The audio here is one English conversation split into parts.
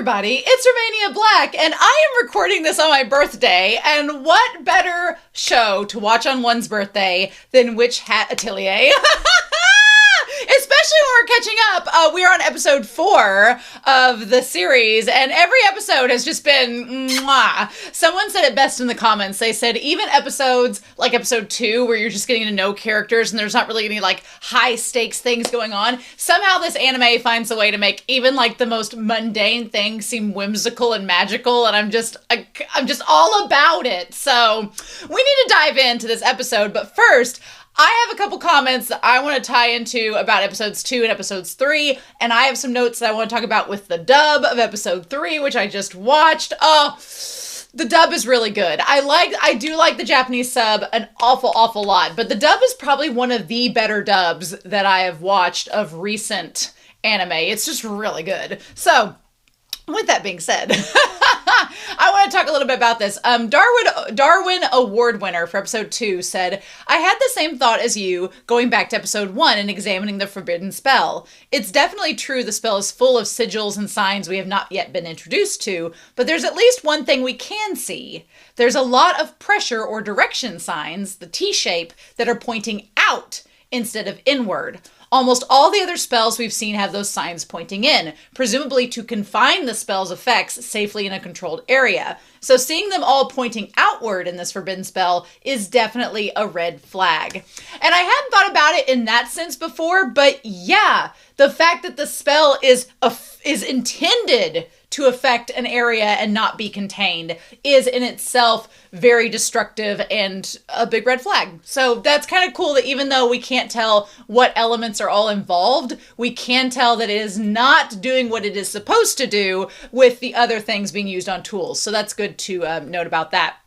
everybody, it's Romania Black, and I am recording this on my birthday, and what better show to watch on one's birthday than Witch Hat Atelier? Especially when we're catching up. We're on episode 4 of the series, and every episode has just been mwah. Someone said it best in the comments. They said even episodes like episode 2, where you're just getting to know characters and there's not really any like high stakes things going on, somehow this anime finds a way to make even like the most mundane things seem whimsical and magical, and I'm just all about it. So we need to dive into this episode, but first, I have a couple comments that I want to tie into about episodes 2 and episodes 3, and I have some notes that I want to talk about with the dub of episode 3, which I just watched. Oh, the dub is really good. I do like the Japanese sub an awful lot, but the dub is probably one of the better dubs that I have watched of recent anime. It's just really good. So, with that being said, I want to talk a little bit about this. Darwin Award winner for episode 2 said, I had the same thought as you going back to episode 1 and examining the forbidden spell. It's definitely true the spell is full of sigils and signs we have not yet been introduced to, but there's at least one thing we can see. There's a lot of pressure or direction signs, the T-shape, that are pointing out instead of inward. Almost all the other spells we've seen have those signs pointing in, presumably to confine the spell's effects safely in a controlled area. So seeing them all pointing outward in this forbidden spell is definitely a red flag. And I hadn't thought about it in that sense before, but yeah, the fact that the spell is intended to affect an area and not be contained is in itself very destructive and a big red flag. So that's kind of cool that even though we can't tell what elements are all involved, we can tell that it is not doing what it is supposed to do with the other things being used on tools. So that's good to note about that.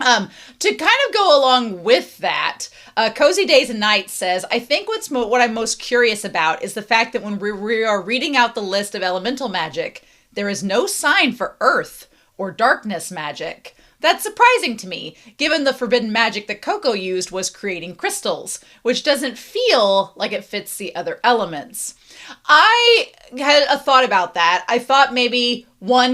To kind of go along with that, Cozy Days and Nights says, I think what I'm most curious about is the fact that when we are reading out the list of elemental magic, there is no sign for earth or darkness magic. That's surprising to me, given the forbidden magic that Coco used was creating crystals, which doesn't feel like it fits the other elements. I had a thought about that. I thought maybe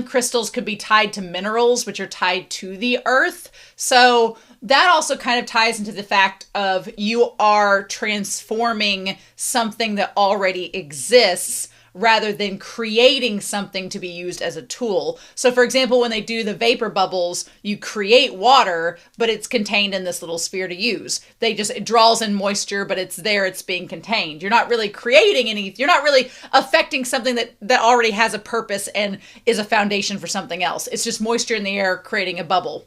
crystals could be tied to minerals, which are tied to the earth. So that also kind of ties into the fact of you are transforming something that already exists rather than creating something to be used as a tool. So for example, when they do the vapor bubbles, you create water, but it's contained in this little sphere to use. It draws in moisture, but it's there, it's being contained. You're not really creating you're not really affecting something that already has a purpose and is a foundation for something else. It's just moisture in the air creating a bubble.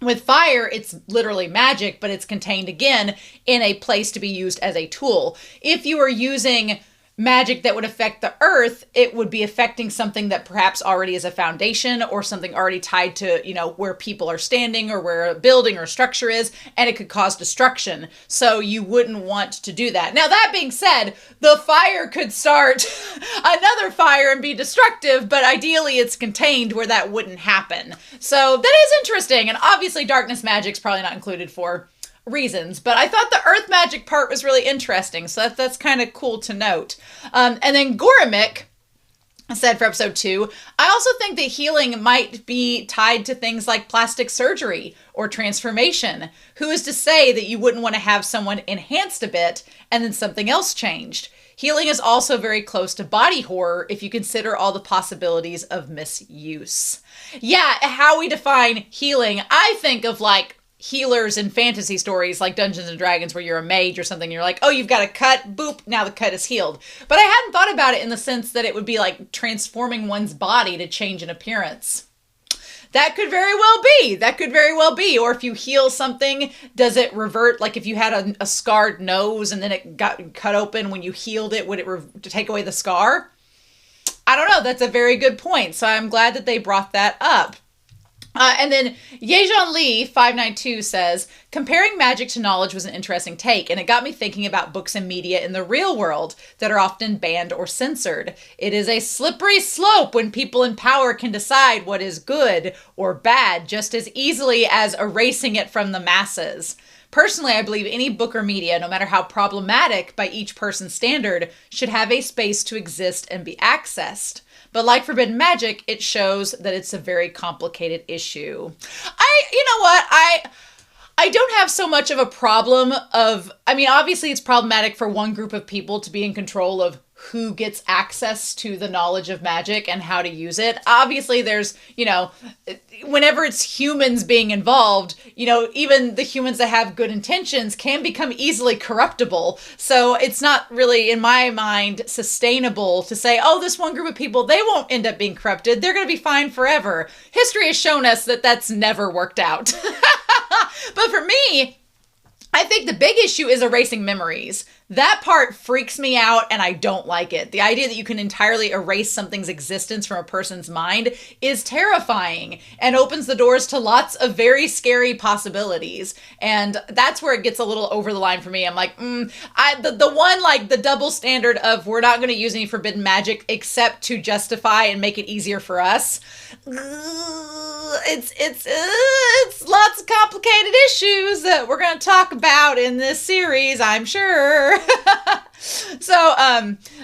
With fire, it's literally magic, but it's contained again in a place to be used as a tool. If you are using magic that would affect the earth, it would be affecting something that perhaps already is a foundation or something already tied to, where people are standing or where a building or structure is, and it could cause destruction. So you wouldn't want to do that. Now, that being said, the fire could start another fire and be destructive, but ideally it's contained where that wouldn't happen. So that is interesting. And obviously darkness magic's probably not included for reasons, but I thought the earth magic part was really interesting, so that's kind of cool to note. And then Goromik said for episode 2, I also think that healing might be tied to things like plastic surgery or transformation. Who is to say that you wouldn't want to have someone enhanced a bit and then something else changed? Healing is also very close to body horror if you consider all the possibilities of misuse. Yeah, how we define healing, I think of like healers in fantasy stories like Dungeons and Dragons where you're a mage or something, and you're like, oh, you've got a cut, boop, now the cut is healed. But I hadn't thought about it in the sense that it would be like transforming one's body to change an appearance. That could very well be. Or if you heal something, does it revert? Like if you had a scarred nose and then it got cut open, when you healed it, would it take away the scar? I don't know. That's a very good point. So I'm glad that they brought that up. And then Yejeon Lee 592 says, comparing magic to knowledge was an interesting take, and it got me thinking about books and media in the real world that are often banned or censored. It is a slippery slope when people in power can decide what is good or bad just as easily as erasing it from the masses. Personally, I believe any book or media, no matter how problematic by each person's standard, should have a space to exist and be accessed. But like Forbidden Magic, it shows that it's a very complicated issue. You know what? I don't have so much of a problem obviously it's problematic for one group of people to be in control of who gets access to the knowledge of magic and how to use it. Obviously there's, whenever it's humans being involved, even the humans that have good intentions can become easily corruptible. So it's not really, in my mind, sustainable to say, oh, this one group of people, they won't end up being corrupted. They're going to be fine forever. History has shown us that that's never worked out. But for me, I think the big issue is erasing memories. That part freaks me out and I don't like it. The idea that you can entirely erase something's existence from a person's mind is terrifying and opens the doors to lots of very scary possibilities. And that's where it gets a little over the line for me. I'm like, the double standard of we're not going to use any forbidden magic except to justify and make it easier for us. It's lots of complicated issues that we're going to talk about in this series, I'm sure.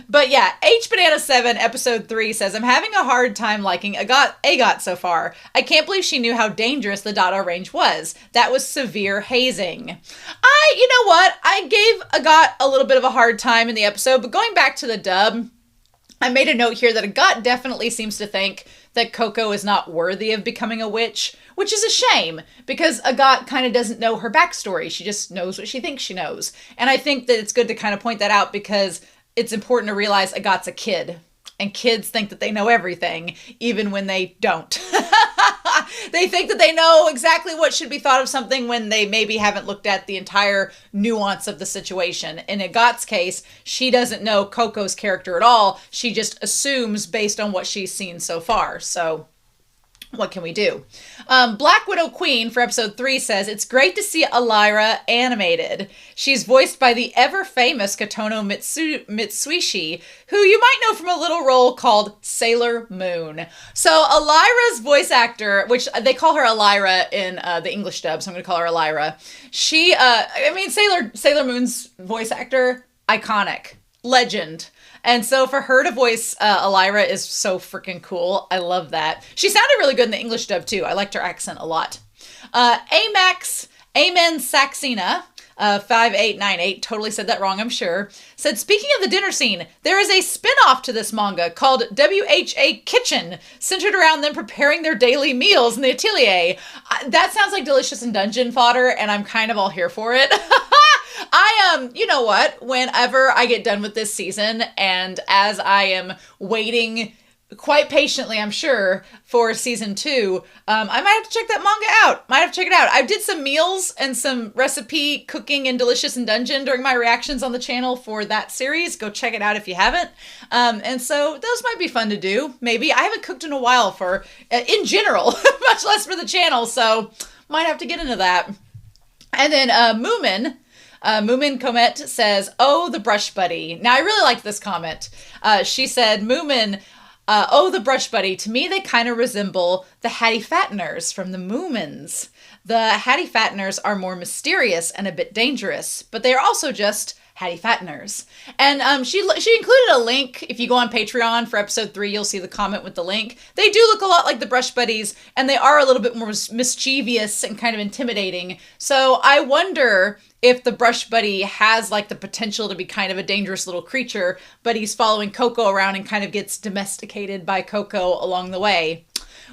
But yeah, HBanana7 episode 3 says, I'm having a hard time liking Agat so far. I can't believe she knew how dangerous the Dada range was. That was severe hazing. You know what? I gave Agat a little bit of a hard time in the episode, but going back to the dub, I made a note here that Agat definitely seems to think that Coco is not worthy of becoming a witch, which is a shame because Agat kind of doesn't know her backstory. She just knows what she thinks she knows. And I think that it's good to kind of point that out because it's important to realize Agat's a kid and kids think that they know everything, even when they don't. They think that they know exactly what should be thought of something when they maybe haven't looked at the entire nuance of the situation. In Agat's case, she doesn't know Coco's character at all. She just assumes based on what she's seen so far. So what can we do? Black Widow Queen for episode 3 says, it's great to see Elira animated. She's voiced by the ever-famous Katono Mitsuishi, who you might know from a little role called Sailor Moon. So Elira's voice actor, which they call her Elira in the English dub, so I'm going to call her Elira. She, Sailor Moon's voice actor, iconic, legend. And so for her to voice Elira is so freaking cool. I love that. She sounded really good in the English dub too. I liked her accent a lot. Amax Amen Saxena, 5898, totally said that wrong, I'm sure, said, speaking of the dinner scene, there is a spin-off to this manga called WHA Kitchen, centered around them preparing their daily meals in the Atelier. That sounds like delicious and dungeon fodder, and I'm kind of all here for it. You know what, whenever I get done with this season, and as I am waiting quite patiently, I'm sure, for season 2, I might have to check that manga out. Might have to check it out. I did some meals and some recipe cooking in Delicious and Dungeon during my reactions on the channel for that series. Go check it out if you haven't. And so those might be fun to do. Maybe. I haven't cooked in a while in general, much less for the channel, so might have to get into that. And then Moomin Comet says, oh, the brush buddy. Now, I really liked this comment. She said, Moomin, oh, the brush buddy. To me, they kind of resemble the Hattie Fatteners from the Moomins. The Hattie Fatteners are more mysterious and a bit dangerous, but they are also just Hattie Fatteners. And she included a link. If you go on Patreon for episode 3, you'll see the comment with the link. They do look a lot like the brush buddies, and they are a little bit more mischievous and kind of intimidating. So I wonder if the brush buddy has like the potential to be kind of a dangerous little creature, but he's following Coco around and kind of gets domesticated by Coco along the way.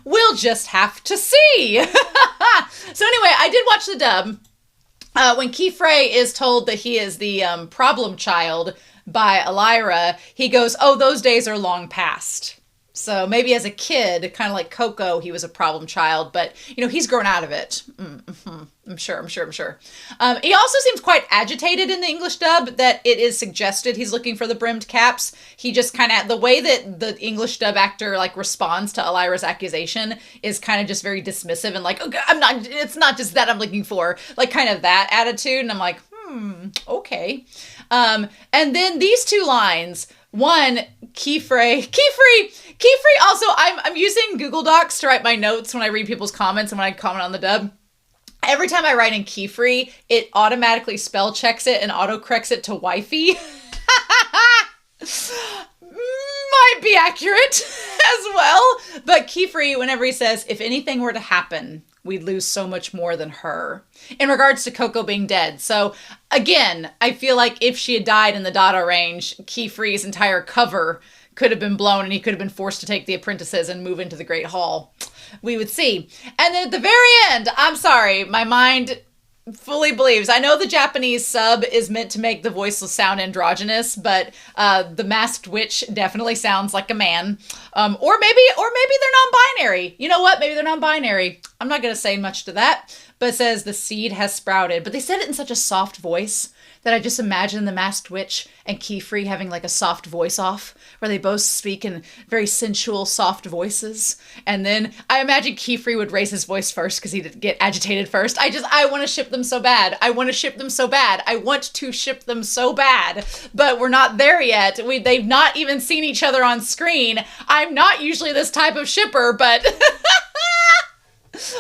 We'll just have to see. So anyway, I did watch the dub. When Keyfrey is told that he is the problem child by Elira, he goes, oh, those days are long past. So maybe as a kid, kind of like Coco, he was a problem child, but, he's grown out of it. I'm sure. He also seems quite agitated in the English dub, that it is suggested he's looking for the brimmed caps. He just kind of, the way that the English dub actor, responds to Elira's accusation is kind of just very dismissive and like, okay, it's not just that I'm looking for, kind of that attitude. And I'm like, okay. And then these two lines, one, Keyfrey also, I'm using Google Docs to write my notes when I read people's comments and when I comment on the dub. Every time I write in Keyfrey, it automatically spell checks it and autocorrects it to wifey. Might be accurate. as well. But Kiefer, whenever he says, if anything were to happen, we'd lose so much more than her, in regards to Coco being dead. So again, I feel like if she had died in the data range, Kiefer's entire cover could have been blown and he could have been forced to take the apprentices and move into the Great Hall. We would see. And then at the very end, I'm sorry, my mind fully believes. I know the Japanese sub is meant to make the voiceless sound androgynous, but the masked witch definitely sounds like a man. Or maybe they're non-binary. You know what? Maybe they're non-binary. I'm not going to say much to that, but it says the seed has sprouted. But they said it in such a soft voice that I just imagine the masked witch and Kiefer having like a soft voice off where they both speak in very sensual, soft voices. And then I imagine Kiefer would raise his voice first because he'd get agitated first. I want to ship them so bad. I want to ship them so bad. I want to ship them so bad. But we're not there yet. They've not even seen each other on screen. I'm not usually this type of shipper, but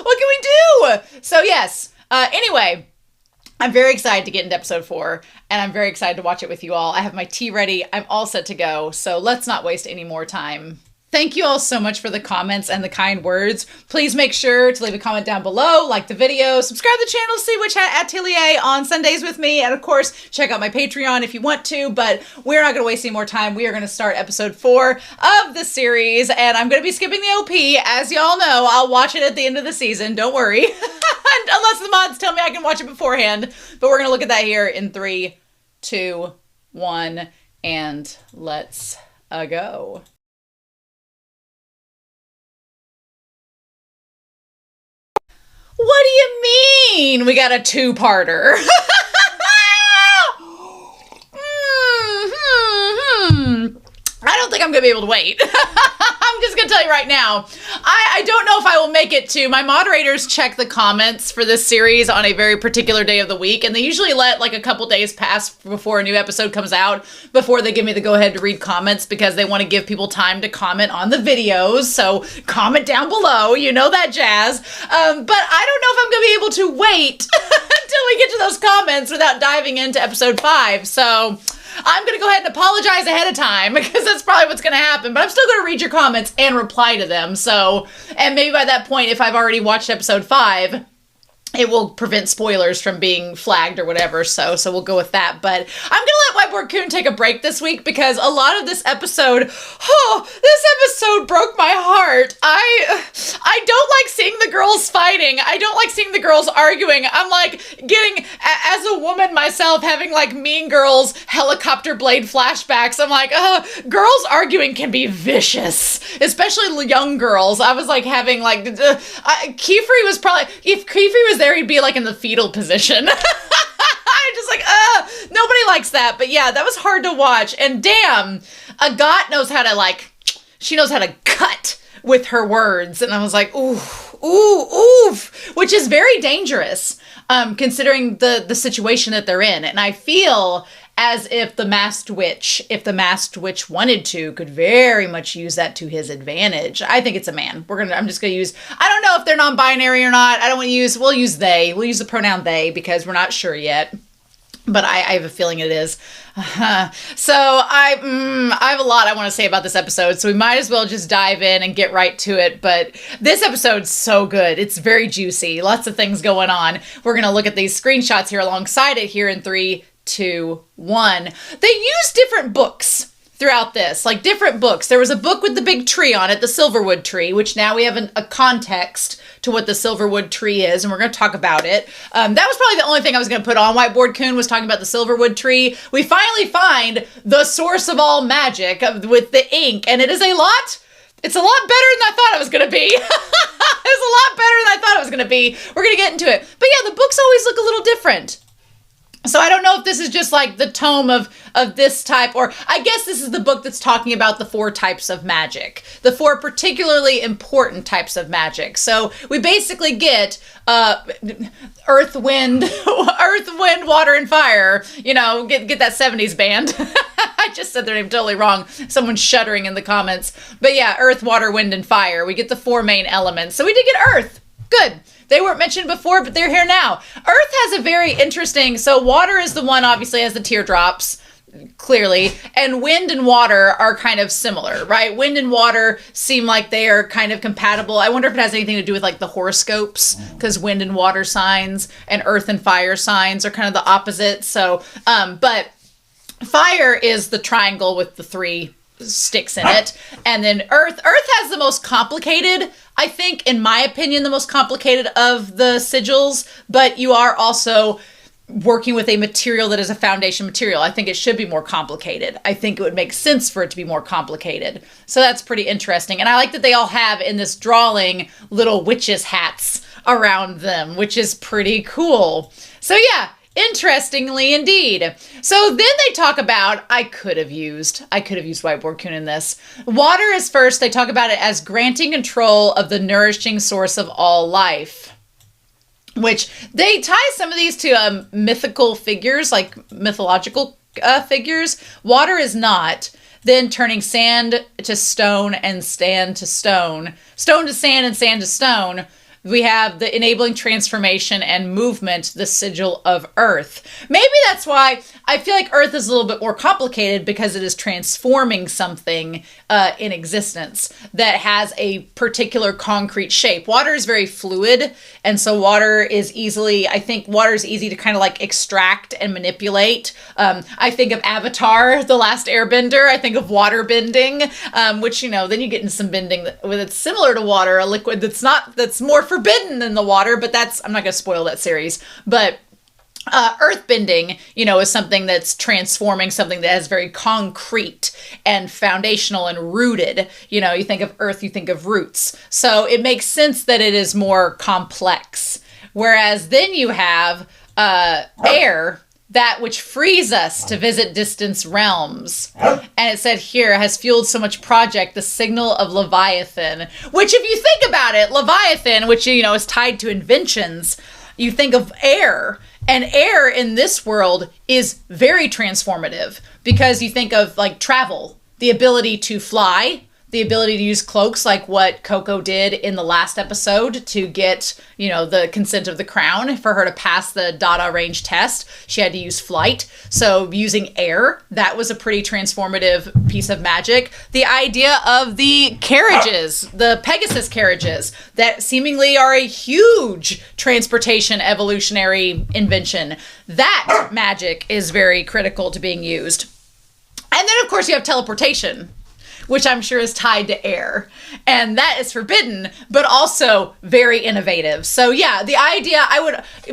what can we do? So yes, anyway, I'm very excited to get into episode 4, and I'm very excited to watch it with you all. I have my tea ready. I'm all set to go, so let's not waste any more time. Thank you all so much for the comments and the kind words. Please make sure to leave a comment down below, like the video, subscribe to the channel to see which Atelier on Sundays with me, and of course, check out my Patreon if you want to, but we're not going to waste any more time. We are going to start episode 4 of the series, and I'm going to be skipping the OP. As y'all know, I'll watch it at the end of the season, don't worry. Unless the mods tell me I can watch it beforehand, but we're going to look at that here in 3, 2, 1, and let's go. What do you mean? We got a 2-parter. I don't think I'm going to be able to wait. I'm just going to tell you right now. I don't know if I will make it to. My moderators check the comments for this series on a very particular day of the week, and they usually let like a couple days pass before a new episode comes out before they give me the go-ahead to read comments because they want to give people time to comment on the videos. So comment down below. You know that jazz. But I don't know if I'm going to be able to wait until we get to those comments without diving into episode 5. So I'm going to go ahead and apologize ahead of time because that's probably what's going to happen, but I'm still going to read your comments and reply to them. So, and maybe by that point, if I've already watched episode 5, it will prevent spoilers from being flagged or whatever, so we'll go with that. But I'm gonna let Whiteboard Coon take a break this week because a lot of this episode broke my heart. I don't like seeing the girls fighting. I don't like seeing the girls arguing. I'm like getting, as a woman myself, having like Mean Girls helicopter blade flashbacks. I'm like, girls arguing can be vicious, especially young girls. I was like having like, Kiefer was probably, if Kiefer was there, he'd be like in the fetal position. I'm just like, nobody likes that. But yeah, that was hard to watch. And damn, Agat knows how to like, she knows how to cut with her words. And I was like, oof, which is very dangerous, considering the situation that they're in. And I feel as if the masked witch, wanted to, could very much use that to his advantage. I think it's a man. I'm just gonna use, I don't know if they're non-binary or not. I don't want to use, we'll use they. We'll use the pronoun they because we're not sure yet. But I have a feeling it is. So I have a lot I want to say about this episode, so we might as well just dive in and get right to it. But this episode's so good. It's very juicy. Lots of things going on. We're going to look at these screenshots here alongside it here in 3, 2, 1. They use different books throughout this, like different books. There was a book with the big tree on it, the Silverwood tree, which now we have a context to what the Silverwood tree is, and we're going to talk about it. That was probably the only thing I was going to put on. Whiteboard Coon was talking about the Silverwood tree. We finally find the source of all magic with the ink, and it's a lot better than I thought it was going to be. It's a lot better than I thought it was going to be. We're going to get into it. But yeah, the books always look a little different. So I don't know if this is just like the tome of this type, or I guess this is the book that's talking about the 4 types of magic, the 4 particularly important types of magic. So we basically get earth, wind, water, and fire. You know, get that 70s band. I just said their name totally wrong. Someone's shuddering in the comments. But yeah, earth, water, wind, and fire. We get the 4 main elements. So we did get earth. Good. They weren't mentioned before, but they're here now. Earth has a very interesting, so water is the one, obviously, has the teardrops. clearly, and wind and water are kind of similar, right? Wind and water seem like they are kind of compatible. I wonder if it has anything to do with like the horoscopes, because wind and water signs and earth and fire signs are kind of the opposite. So, but fire is the triangle with the 3 sticks in it, and then earth has the most complicated, I think, in my opinion, the most complicated of the sigils, but you are also working with a material that is a foundation material. I think it should be more complicated. I think it would make sense for it to be more complicated. So that's pretty interesting. And I like that they all have in this drawing little witches' hats around them, which is pretty cool. So yeah, interestingly indeed. So then they talk about, I could have used Whiteboard Coon in this. Water is first. They talk about it as granting control of the nourishing source of all life, which they tie some of these to mythical figures, like mythological figures. Water is not. Then turning sand to stone and sand to stone. Stone to sand and sand to stone. We have the enabling transformation and movement, the sigil of Earth. Maybe that's why I feel like Earth is a little bit more complicated, because it is transforming something in existence that has a particular concrete shape. Water is very fluid, and so water is easy to kind of like extract and manipulate. I think of Avatar, The Last Airbender. I think of water bending, which, then you get into some bending that's similar to water, a liquid that's more forbidden than the water, but I'm not going to spoil that series. But earth bending, is something that's transforming something that is very concrete and foundational and rooted. You think of earth, you think of roots. So it makes sense that it is more complex. Whereas then you have air, that which frees us to visit distant realms. And it said here, has fueled so much project, the signal of Leviathan. Which, if you think about it, Leviathan, which, is tied to inventions, you think of air. And air in this world is very transformative, because you think of like travel, the ability to fly, the ability to use cloaks, like what Coco did in the last episode to get, the consent of the crown. For her to pass the Dada range test, she had to use flight. So using air, that was a pretty transformative piece of magic. The idea of the carriages, the Pegasus carriages, that seemingly are a huge transportation evolutionary invention. That magic is very critical to being used. And then, of course, you have teleportation, which I'm sure is tied to air. And that is forbidden, but also very innovative. So yeah, the idea,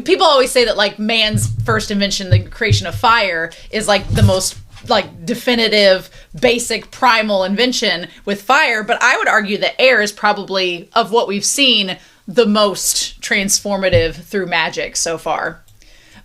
people always say that like man's first invention, the creation of fire, is like the most like definitive, basic, primal invention with fire. But I would argue that air is probably, of what we've seen, the most transformative through magic so far.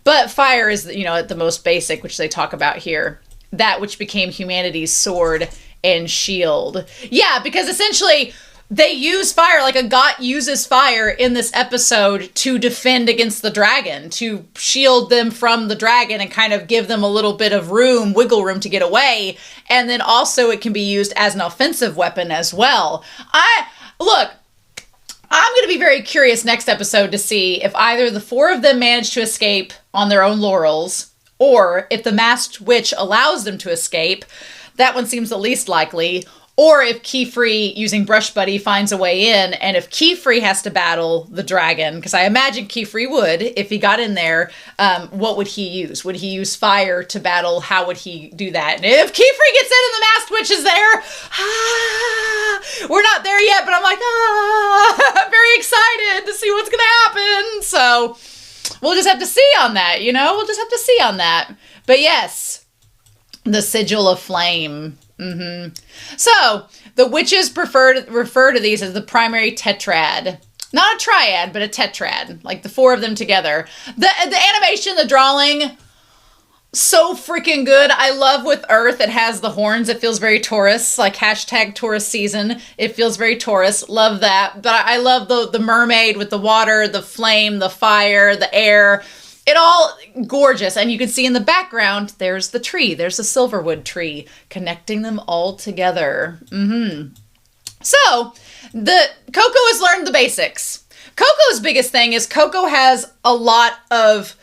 But fire is, at the most basic, which they talk about here. That which became humanity's sword and shield. Yeah, because essentially they use fire, like a god uses fire in this episode to defend against the dragon, to shield them from the dragon and kind of give them a little bit of wiggle room to get away. And then also it can be used as an offensive weapon as well. I'm going to be very curious next episode to see if either the 4 of them manage to escape on their own laurels, or if the masked witch allows them to escape. That one seems the least likely. Or if Keyfree, using Brush Buddy, finds a way in, and if Keyfree has to battle the dragon, because I imagine Keyfree would, if he got in there, what would he use? Would he use fire to battle? How would he do that? And if Keyfree gets in and the masked witch is there, we're not there yet, but I'm like, I'm very excited to see what's going to happen. So we'll just have to see on that, We'll just have to see on that. But yes, the sigil of flame. So the witches refer to these as the primary tetrad. Not a triad, but a tetrad. Like the 4 of them together. The animation, the drawing, so freaking good. I love with Earth, it has the horns. It feels very Taurus, like hashtag Taurus season. It feels very Taurus. Love that. But I love the mermaid with the water, the flame, the fire, the air. It all gorgeous. And you can see in the background, there's the tree. There's a silverwood tree connecting them all together. So Coco has learned the basics. Coco's biggest thing is Coco has a lot of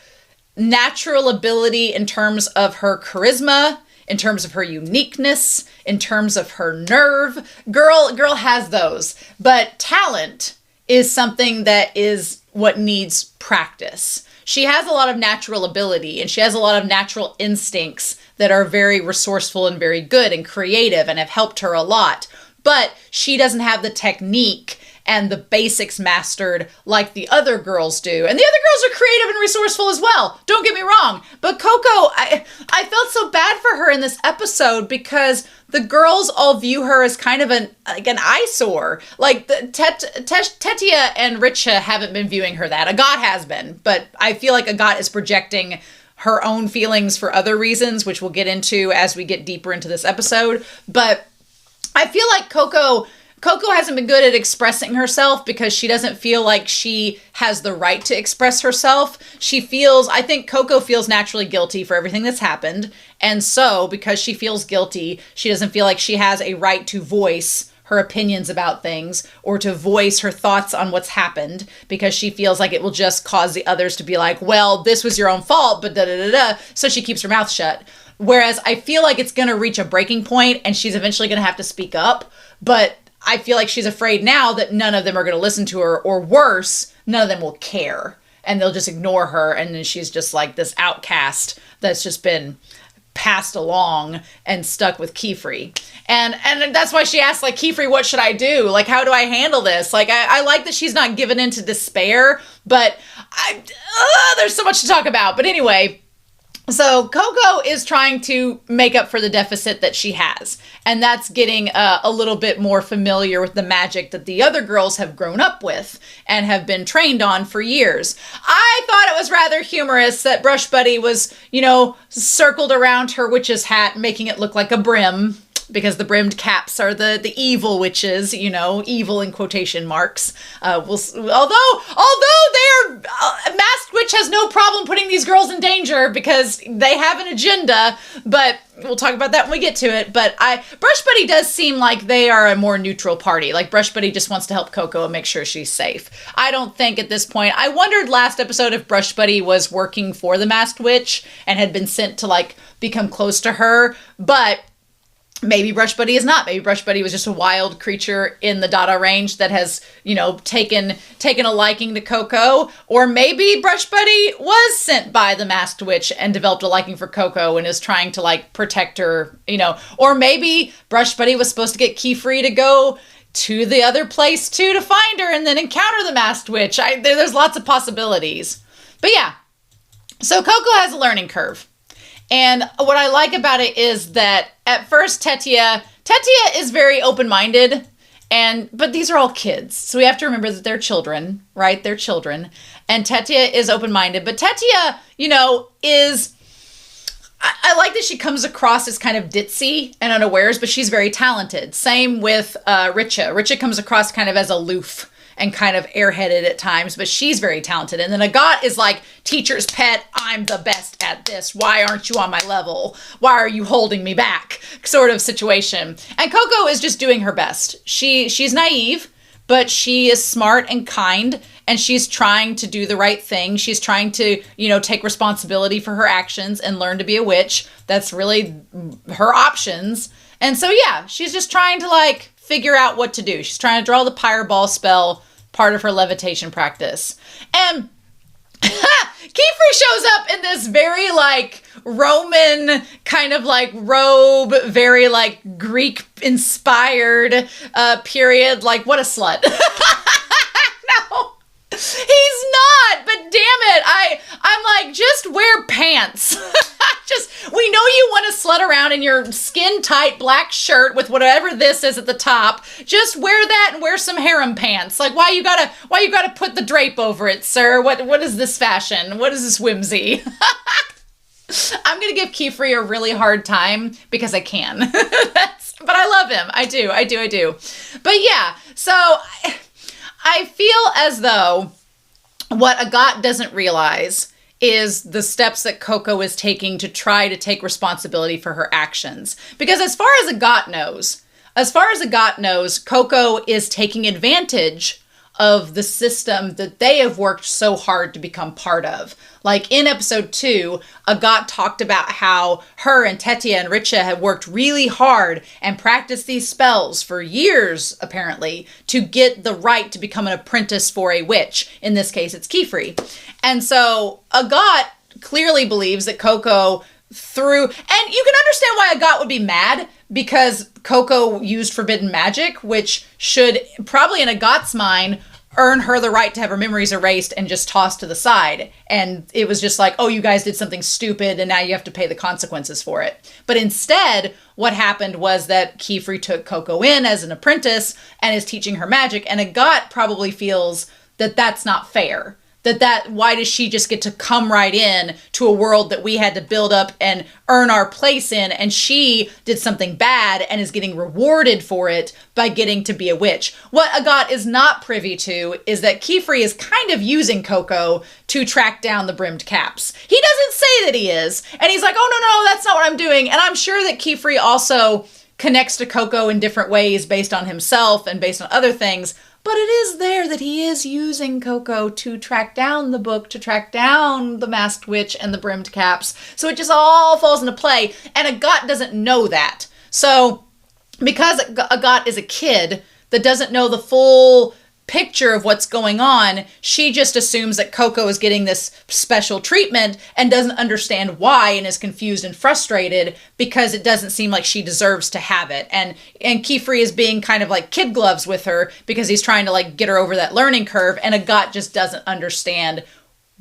natural ability in terms of her charisma, in terms of her uniqueness, in terms of her nerve. Girl has those. But talent is something that is what needs practice. She has a lot of natural ability, and she has a lot of natural instincts that are very resourceful and very good and creative and have helped her a lot. But she doesn't have the technique and the basics mastered like the other girls do. And the other girls are creative and resourceful as well. Don't get me wrong. But Coco, I felt so bad for her in this episode because the girls all view her as kind of an eyesore. Like Tetia and Richa haven't been viewing her that. Agat has been. But I feel like Agat is projecting her own feelings for other reasons, which we'll get into as we get deeper into this episode. But I feel like Coco hasn't been good at expressing herself because she doesn't feel like she has the right to express herself. I think Coco feels naturally guilty for everything that's happened. And so, because she feels guilty, she doesn't feel like she has a right to voice her opinions about things or to voice her thoughts on what's happened, because she feels like it will just cause the others to be like, well, this was your own fault, but da-da-da-da. So she keeps her mouth shut. Whereas I feel like it's going to reach a breaking point and she's eventually going to have to speak up. But I feel like she's afraid now that none of them are going to listen to her, or worse, none of them will care and they'll just ignore her. And then she's just like this outcast that's just been passed along and stuck with Kefri. And that's why she asked, like, Kefri, what should I do? Like, how do I handle this? Like, I like that she's not given into despair, but there's so much to talk about. But anyway, so Coco is trying to make up for the deficit that she has. And that's getting a little bit more familiar with the magic that the other girls have grown up with and have been trained on for years. I thought it was rather humorous that Brush Buddy was, circled around her witch's hat, making it look like a brim, because the brimmed caps are the evil witches, evil in quotation marks. Although they're Masked Witch has no problem putting these girls in danger because they have an agenda, but we'll talk about that when we get to it. But Brush Buddy does seem like they are a more neutral party. Like, Brush Buddy just wants to help Coco and make sure she's safe. I don't think at this point, I wondered last episode if Brush Buddy was working for the Masked Witch and had been sent to become close to her, but maybe Brush Buddy is not. Maybe Brush Buddy was just a wild creature in the Dada range that has, taken a liking to Coco. Or maybe Brush Buddy was sent by the Masked Witch and developed a liking for Coco and is trying to, protect her, Or maybe Brush Buddy was supposed to get Kefri to go to the other place, too, to find her and then encounter the Masked Witch. There's lots of possibilities. But yeah, so Coco has a learning curve. And what I like about it is that at first Tetia is very open-minded, but these are all kids. So we have to remember that they're children, right? They're children. And Tetia is open-minded, but Tetia, is, I like that she comes across as kind of ditzy and unawares, but she's very talented. Same with Richa. Richa comes across kind of as aloof and kind of airheaded at times, but she's very talented. And then Agat is like, teacher's pet, I'm the best at this. Why aren't you on my level? Why are you holding me back? Sort of situation. And Coco is just doing her best. She's naive, but she is smart and kind, and she's trying to do the right thing. She's trying to, take responsibility for her actions and learn to be a witch. That's really her options. And so, yeah, she's just trying to, figure out what to do. She's trying to draw the pyre ball spell, part of her levitation practice. And Kefri shows up in this very Roman kind of robe, very Greek inspired period. What a slut. No, he's not, but damn it. I'm just wear pants. We know you want to slut around in your skin tight black shirt with whatever this is at the top. Just wear that and wear some harem pants. Why you gotta put the drape over it, sir? What is this fashion? What is this whimsy? I'm gonna give Kefri a really hard time because I can. But I love him. I do. But yeah, so I feel as though what Agat doesn't realize is the steps that Coco is taking to try to take responsibility for her actions. Because as far as Agat knows, Coco is taking advantage of the system that they have worked so hard to become part of. Like in episode 2, Agathe talked about how her and Tetia and Richa had worked really hard and practiced these spells for years, apparently, to get the right to become an apprentice for a witch. In this case, it's Kefri. And so Agathe clearly believes that Coco through, and you can understand why Agathe would be mad, because Coco used forbidden magic, which should probably in Agathe's mind earn her the right to have her memories erased and just tossed to the side. And it was just like, oh, you guys did something stupid and now you have to pay the consequences for it. But instead, what happened was that Kefri took Coco in as an apprentice and is teaching her magic. And Agathe probably feels that that's not fair. Why does she just get to come right in to a world that we had to build up and earn our place in, and she did something bad and is getting rewarded for it by getting to be a witch? What Agathe is not privy to is that Kefri is kind of using Coco to track down the brimmed caps. He doesn't say that he is, and he's like, oh, no, that's not what I'm doing. And I'm sure that Kefri also connects to Coco in different ways based on himself and based on other things. But it is there that he is using Coco to track down the book, to track down the masked witch and the brimmed caps. So it just all falls into play. And Agathe doesn't know that. So because Agathe is a kid that doesn't know the full picture of what's going on, she just assumes that Coco is getting this special treatment and doesn't understand why, and is confused and frustrated because it doesn't seem like she deserves to have it. And Kefri is being kind of like kid gloves with her because he's trying to like get her over that learning curve, and Agathe just doesn't understand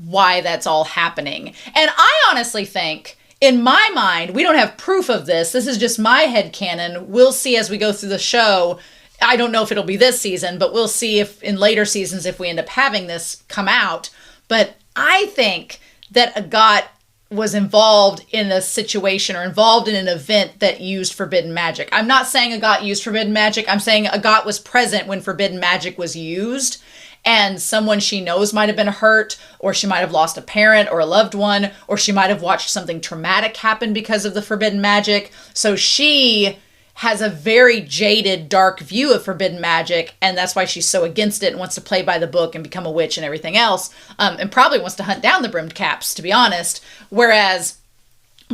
why that's all happening. And I honestly think, in my mind, we don't have proof of this. This is just my headcanon. We'll see as we go through the show. I don't know if it'll be this season, but we'll see if in later seasons if we end up having this come out. But I think that Agathe was involved in a situation or involved in an event that used forbidden magic. I'm not saying Agathe used forbidden magic. I'm saying Agathe was present when forbidden magic was used, and someone she knows might have been hurt, or she might have lost a parent or a loved one, or she might have watched something traumatic happen because of the forbidden magic. So she has a very jaded, dark view of forbidden magic, and that's why she's so against it and wants to play by the book and become a witch and everything else, and probably wants to hunt down the brimmed caps, to be honest. Whereas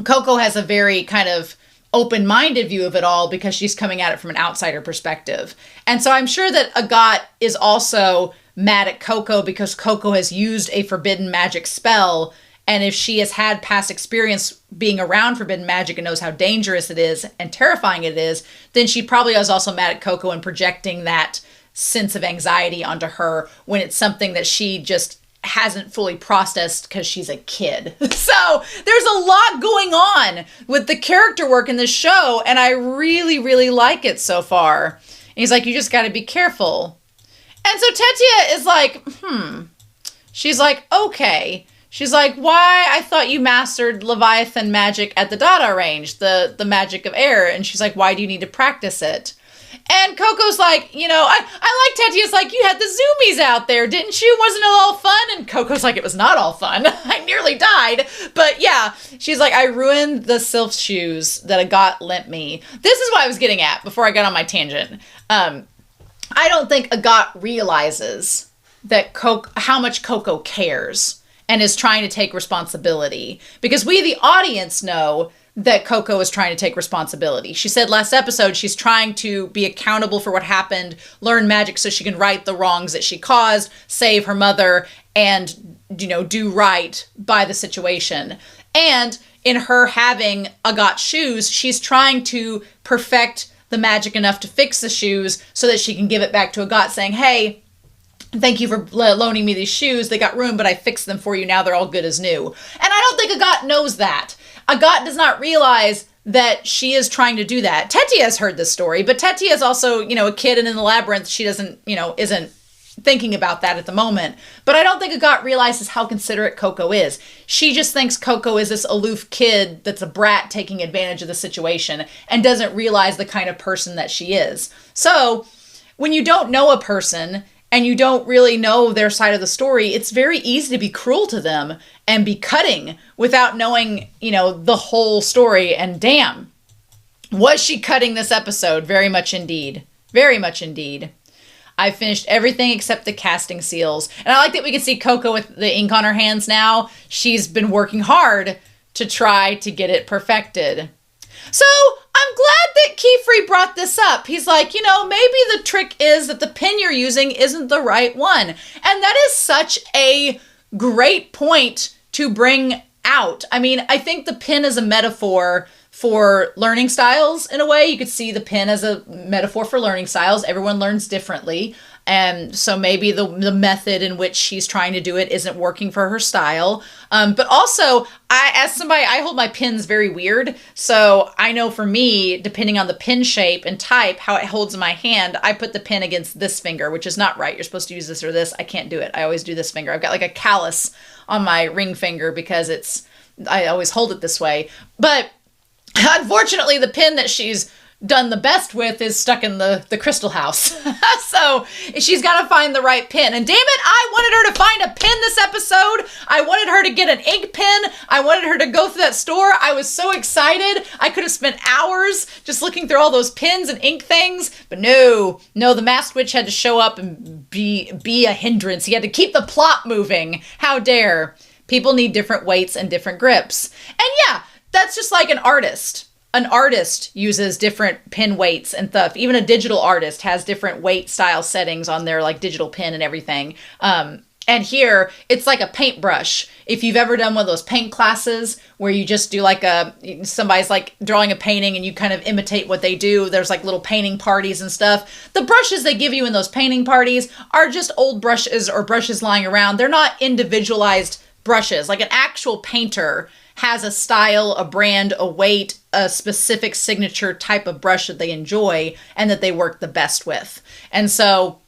Coco has a very kind of open-minded view of it all because she's coming at it from an outsider perspective. And so I'm sure that Agathe is also mad at Coco because Coco has used a forbidden magic spell. And if she has had past experience being around forbidden magic and knows how dangerous it is and terrifying it is, then she probably is also mad at Coco and projecting that sense of anxiety onto her when it's something that she just hasn't fully processed because she's a kid. So there's a lot going on with the character work in this show, and I really, really like it so far. And he's like, you just got to be careful. And so Tetia is like, She's like, okay. She's like, why? I thought you mastered Leviathan magic at the Dada range, the magic of air. And she's like, why do you need to practice it? And Coco's like, I like Tetia's like, you had the zoomies out there, didn't you? Wasn't it all fun? And Coco's like, it was not all fun. I nearly died. But yeah, she's like, I ruined the Sylph shoes that Agathe lent me. This is what I was getting at before I got on my tangent. I don't think Agathe realizes that how much Coco cares and is trying to take responsibility. Because we, the audience, know that Coco is trying to take responsibility. She said last episode she's trying to be accountable for what happened, learn magic so she can right the wrongs that she caused, save her mother, and, do right by the situation. And in her having Agathe shoes, she's trying to perfect the magic enough to fix the shoes so that she can give it back to Agathe, saying, hey, thank you for loaning me these shoes. They got ruined, but I fixed them for you. Now they're all good as new. And I don't think Agathe knows that. Agathe does not realize that she is trying to do that. Tetia has heard this story, but Tetia is also, a kid and in the labyrinth. She doesn't, isn't thinking about that at the moment. But I don't think Agathe realizes how considerate Coco is. She just thinks Coco is this aloof kid that's a brat taking advantage of the situation and doesn't realize the kind of person that she is. So when you don't know a person and you don't really know their side of the story, it's very easy to be cruel to them and be cutting without knowing, the whole story. And damn, was she cutting this episode? Very much indeed. Very much indeed. I finished everything except the casting seals. And I like that we can see Coco with the ink on her hands now. She's been working hard to try to get it perfected. So I'm glad that Keyfree brought this up. He's like, maybe the trick is that the pen you're using isn't the right one. And that is such a great point to bring out. I mean, I think the pen is a metaphor for learning styles in a way. You could see the pen as a metaphor for learning styles. Everyone learns differently. And so maybe the method in which she's trying to do it isn't working for her style. But also, I hold my pens very weird. So I know for me, depending on the pen shape and type, how it holds in my hand, I put the pen against this finger, which is not right. You're supposed to use this or this. I can't do it. I always do this finger. I've got like a callus on my ring finger because I always hold it this way. But unfortunately, the pen that she's done the best with is stuck in the crystal house. So she's got to find the right pen. And damn it, I wanted her to find a pen this episode. I wanted her to get an ink pen. I wanted her to go through that store. I was so excited. I could have spent hours just looking through all those pens and ink things. But no, the masked witch had to show up and be a hindrance. He had to keep the plot moving. How dare. People need different weights and different grips. And yeah, that's just like an artist. An artist uses different pen weights and stuff. Even a digital artist has different weight style settings on their like digital pen and everything. And here it's like a paintbrush. If you've ever done one of those paint classes where you just do like somebody's like drawing a painting and you kind of imitate what they do. There's like little painting parties and stuff. The brushes they give you in those painting parties are just old brushes or brushes lying around. They're not individualized brushes. Like an actual painter has a style, a brand, a weight, a specific signature type of brush that they enjoy and that they work the best with. And so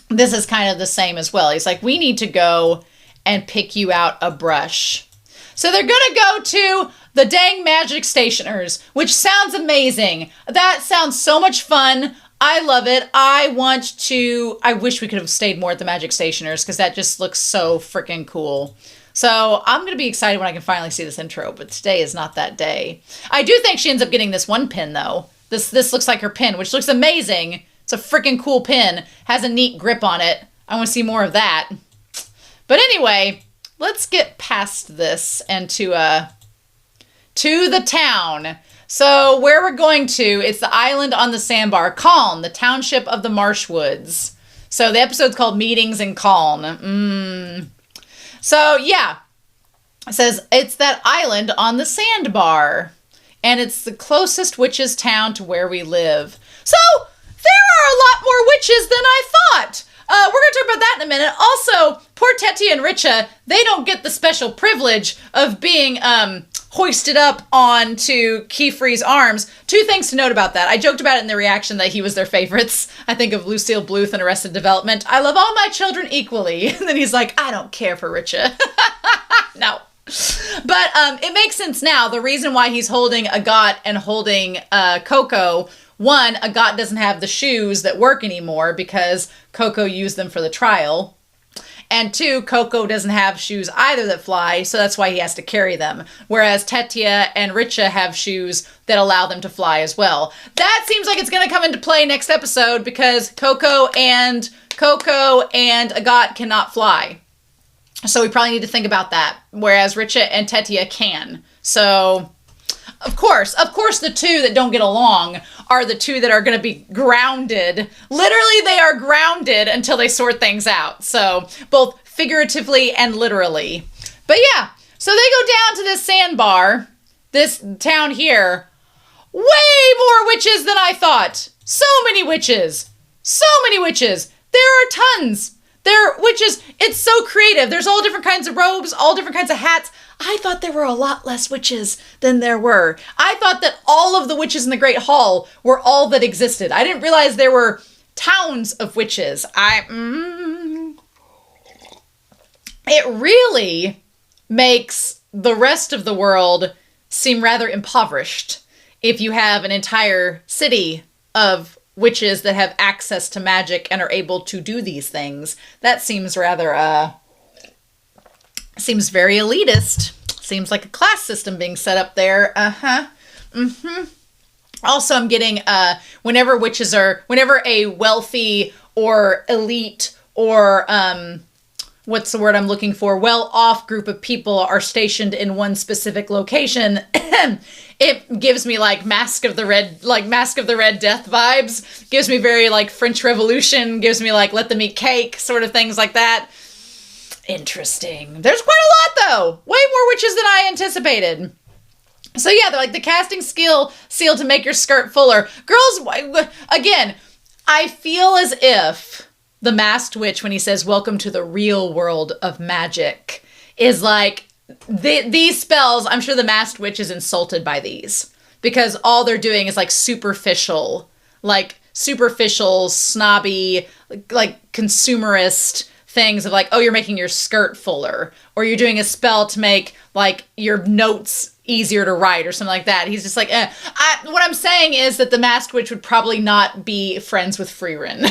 this is kind of the same as well. He's like, we need to go and pick you out a brush. So they're going to go to the dang magic stationers, which sounds amazing. That sounds so much fun. I love it. I wish we could have stayed more at the magic stationers because that just looks so freaking cool. So I'm going to be excited when I can finally see this intro, but today is not that day. I do think she ends up getting this one pin, though. This looks like her pin, which looks amazing. It's a freaking cool pin. Has a neat grip on it. I want to see more of that. But anyway, let's get past this and to the town. So where we're going to, it's the island on the sandbar, KALHN, the township of the Marshwoods. So the episode's called Meetings in KALHN. So, yeah, it says it's that island on the sandbar, and it's the closest witches' town to where we live. So, there are a lot more witches than I thought. We're going to talk about that in a minute. Also, poor Tetia and Richa, they don't get the special privilege of being hoisted up onto Keyfree's arms. Two things to note about that. I joked about it in the reaction that he was their favorites. I think of Lucille Bluth in Arrested Development. I love all my children equally. And then he's like, I don't care for Richa. No. But it makes sense now. The reason why he's holding Agat and holding Coco, one, Agat doesn't have the shoes that work anymore because Coco used them for the trial. And two, Coco doesn't have shoes either that fly, so that's why he has to carry them. Whereas Tetia and Richa have shoes that allow them to fly as well. That seems like it's going to come into play next episode because Coco and Agat cannot fly. So we probably need to think about that. Whereas Richa and Tetia can. So, of course, the two that don't get along are the two that are going to be grounded. Literally, they are grounded until they sort things out. So, both figuratively and literally. But yeah, so they go down to this sandbar, this town here. Way more witches than I thought. So many witches. So many witches. There are tons. There are witches. It's so creative. There's all different kinds of robes, all different kinds of hats. I thought there were a lot less witches than there were. I thought that all of the witches in the Great Hall were all that existed. I didn't realize there were towns of witches. It really makes the rest of the world seem rather impoverished if you have an entire city of witches that have access to magic and are able to do these things. That seems rather, seems very elitist. Seems like a class system being set up there. Also, I'm getting, whenever a wealthy or elite or what's the word I'm looking for? Well-off group of people are stationed in one specific location. It gives me like Mask of the Red Death vibes. Gives me very like French Revolution. Gives me like Let Them Eat Cake, sort of things like that. Interesting. There's quite a lot though. Way more witches than I anticipated. So yeah, they're like the casting seal to make your skirt fuller. Girls, again, I feel as if the masked witch, when he says, welcome to the real world of magic, is like, these spells, I'm sure the masked witch is insulted by these. Because all they're doing is like superficial, snobby, like consumerist things of like, oh, you're making your skirt fuller, or you're doing a spell to make like your notes easier to write or something like that. He's just like, what I'm saying is that the masked witch would probably not be friends with Freerin.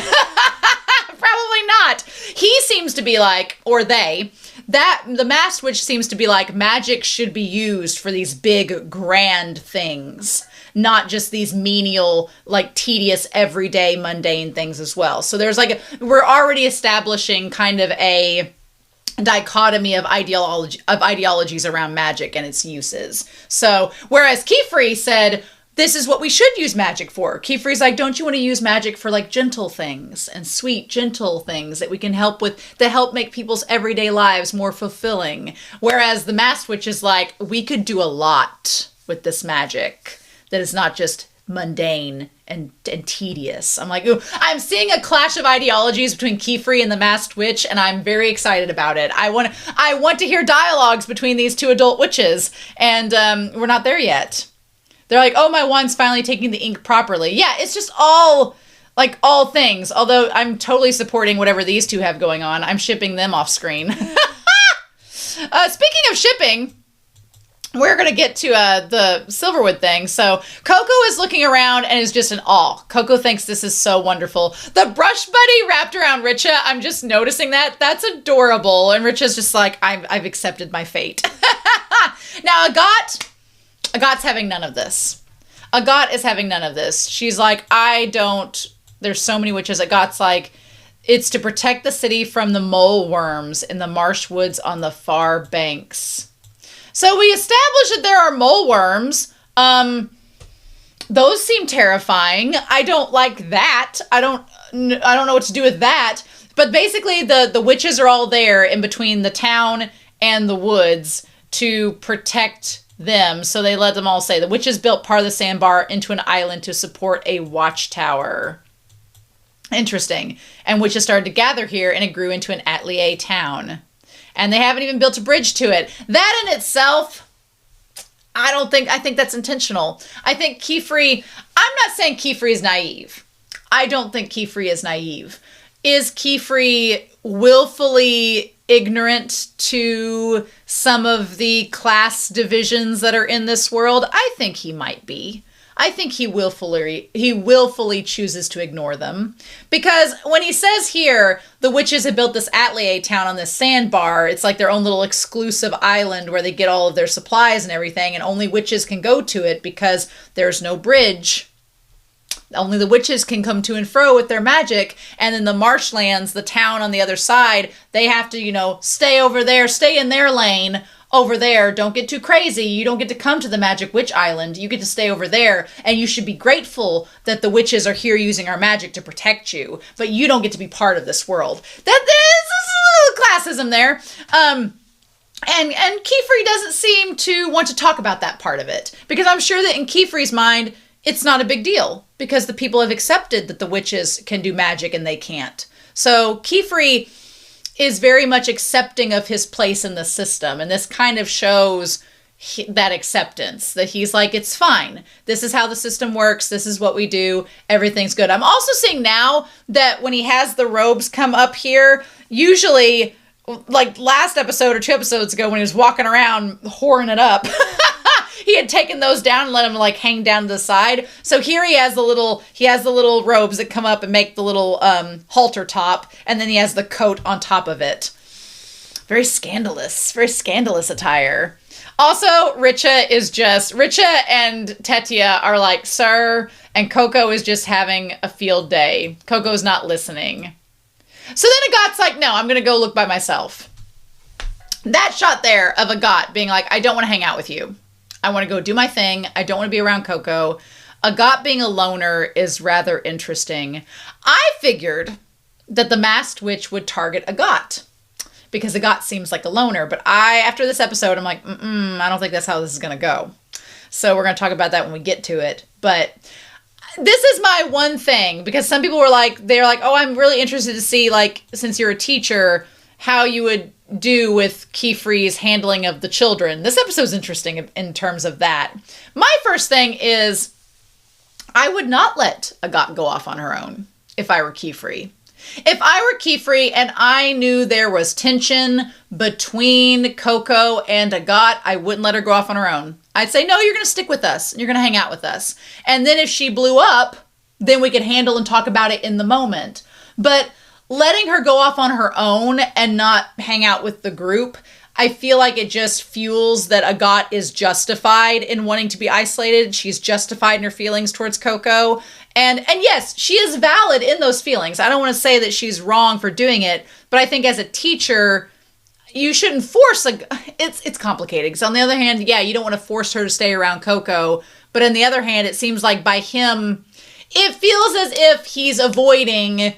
Probably not. He seems to be like, or they, that the masked witch seems to be like, magic should be used for these big grand things, not just these menial, like tedious, everyday, mundane things as well. So there's like, we're already establishing kind of a dichotomy of ideologies around magic and its uses. So whereas Kefri said, this is what we should use magic for. Kefri's like, don't you want to use magic for like gentle things and sweet, gentle things that we can help with, that help make people's everyday lives more fulfilling. Whereas the masked witch is like, we could do a lot with this magic that is not just mundane and tedious. I'm like, ooh, I'm seeing a clash of ideologies between Kefri and the masked witch, and I'm very excited about it. I want to hear dialogues between these two adult witches, and we're not there yet. They're like, oh, my wand's finally taking the ink properly. Yeah, it's just all things. Although I'm totally supporting whatever these two have going on. I'm shipping them off screen. Speaking of shipping, we're going to get to the Silverwood thing. So Coco is looking around and is just in awe. Coco thinks this is so wonderful. The brush buddy wrapped around Richa, I'm just noticing that. That's adorable. And Richa's just like, I've accepted my fate. Now, Agat's having none of this. Agat is having none of this. She's like, there's so many witches. Agat's like, it's to protect the city from the mole worms in the marsh woods on the far banks. So we established that there are mole worms. Those seem terrifying. I don't like that. I don't know what to do with that. But basically the witches are all there in between the town and the woods to protect them. So they let them all say the witches built part of the sandbar into an island to support a watchtower. Interesting. And witches started to gather here and it grew into an Atelier town. And they haven't even built a bridge to it. That in itself, I think that's intentional. I think Kefri, I'm not saying Kefri is naive. I don't think Kefri is naive. Is Kefri willfully ignorant to some of the class divisions that are in this world? I think he might be. I think he willfully chooses to ignore them. Because when he says here, the witches have built this Atelier town on this sandbar, it's like their own little exclusive island where they get all of their supplies and everything, and only witches can go to it because there's no bridge. Only the witches can come to and fro with their magic, and then the marshlands, the town on the other side, they have to, stay over there, stay in their lane, over there, don't get too crazy. You don't get to come to the Magic Witch Island. You get to stay over there, and you should be grateful that the witches are here using our magic to protect you, but you don't get to be part of this world. There's a little classism there. And Kefri doesn't seem to want to talk about that part of it, because I'm sure that in Kefri's mind, it's not a big deal, because the people have accepted that the witches can do magic and they can't. So Kefri is very much accepting of his place in the system. And this kind of shows that acceptance, that he's like, it's fine. This is how the system works. This is what we do. Everything's good. I'm also seeing now that when he has the robes come up here, usually like last episode or 2 episodes ago when he was walking around whoring it up, he had taken those down and let them like hang down to the side. So here he has the little robes that come up and make the little halter top, and then he has the coat on top of it. Very scandalous attire. Also, Richa and Tetia are like, sir, and Coco is just having a field day. Coco's not listening. So then Agat's like, no, I'm going to go look by myself. That shot there of Agat being like, I don't want to hang out with you. I want to go do my thing. I don't want to be around Coco. Agat being a loner is rather interesting. I figured that the masked witch would target Agat, because Agat seems like a loner. But after this episode, I'm like, I don't think that's how this is going to go. So we're going to talk about that when we get to it. But this is my one thing, because some people they're like, oh, I'm really interested to see, like, since you're a teacher, how you would do with Kiefer's handling of the children. This episode's interesting in terms of that. My first thing is, I would not let Agat go off on her own if I were Kiefer. If I were Kiefer and I knew there was tension between Coco and Agat, I wouldn't let her go off on her own. I'd say, no, you're going to stick with us. You're going to hang out with us. And then if she blew up, then we could handle and talk about it in the moment. But letting her go off on her own and not hang out with the group, I feel like it just fuels that Agat is justified in wanting to be isolated. She's justified in her feelings towards Coco. And yes, she is valid in those feelings. I don't want to say that she's wrong for doing it, but I think as a teacher, you shouldn't force it's complicated. Because on the other hand, yeah, you don't want to force her to stay around Coco. But on the other hand, it seems like by him, it feels as if he's avoiding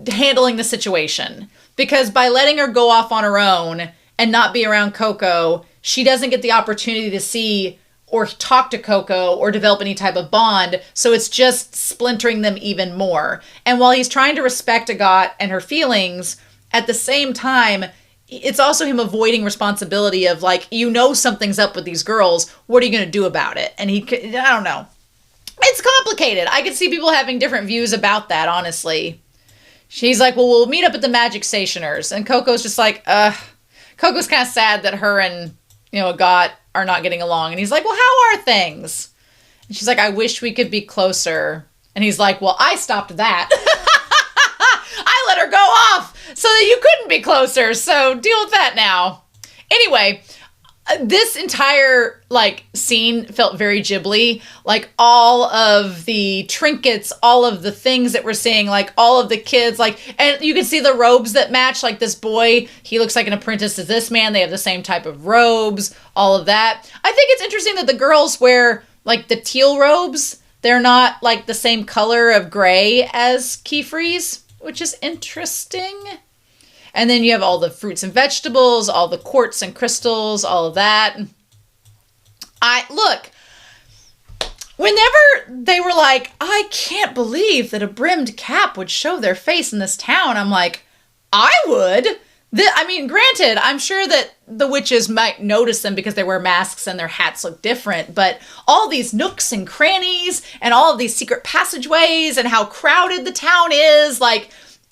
handling the situation. Because by letting her go off on her own and not be around Coco, she doesn't get the opportunity to see or talk to Coco or develop any type of bond. So it's just splintering them even more. And while he's trying to respect Agat and her feelings, at the same time, it's also him avoiding responsibility of, like, you know something's up with these girls. What are you going to do about it? And I don't know. It's complicated. I could see people having different views about that, honestly. She's like, well, we'll meet up at the Magic Stationers. And Coco's just like, Coco's kind of sad that her and, Agat are not getting along. And he's like, well, how are things? And she's like, I wish we could be closer. And he's like, well, I stopped that. I let her go off so that you couldn't be closer. So deal with that now. Anyway, this entire, scene felt very Ghibli. All of the trinkets, all of the things that we're seeing, all of the kids, and you can see the robes that match, this boy, he looks like an apprentice to this man. They have the same type of robes, all of that. I think it's interesting that the girls wear, the teal robes. They're not, the same color of gray as Kiefer's, which is interesting. And then you have all the fruits and vegetables, all the quartz and crystals, all of that. Whenever they were like, I can't believe that a brimmed cap would show their face in this town, I'm like, I would. Granted, I'm sure that the witches might notice them because they wear masks and their hats look different, but all these nooks and crannies and all of these secret passageways and how crowded the town is,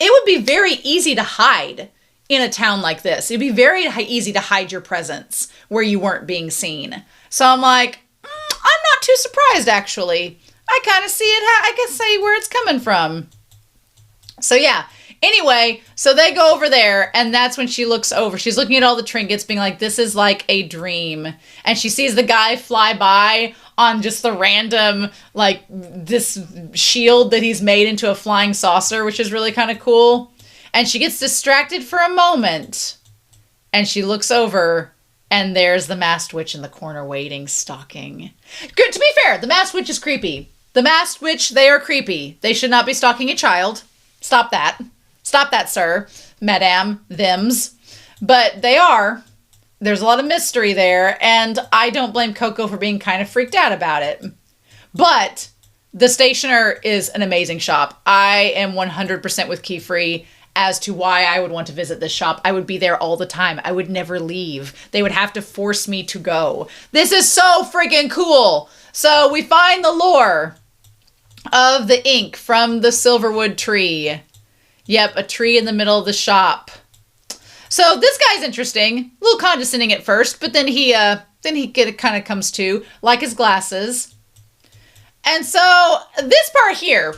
it would be very easy to hide in a town like this. It'd be very easy to hide your presence where you weren't being seen. So I'm like, I'm not too surprised, actually. I kind of see it. I can see where it's coming from. So yeah. Anyway, so they go over there, and that's when she looks over. She's looking at all the trinkets, being like, this is like a dream. And she sees the guy fly by on just the random, this shield that he's made into a flying saucer, which is really kind of cool. And she gets distracted for a moment, and she looks over, and there's the masked witch in the corner waiting, stalking. Good, to be fair, the masked witch is creepy. The masked witch, they are creepy. They should not be stalking a child. Stop that. Stop that, sir. Madame, thems. But they are. There's a lot of mystery there, and I don't blame Coco for being kind of freaked out about it. But the Stationer is an amazing shop. I am 100% with Kiefer as to why I would want to visit this shop. I would be there all the time. I would never leave. They would have to force me to go. This is so freaking cool. So we find the lore of the ink from the Silverwood tree. Yep, a tree in the middle of the shop. So this guy's interesting. A little condescending at first, but then he kind of comes to, like his glasses. And so this part here,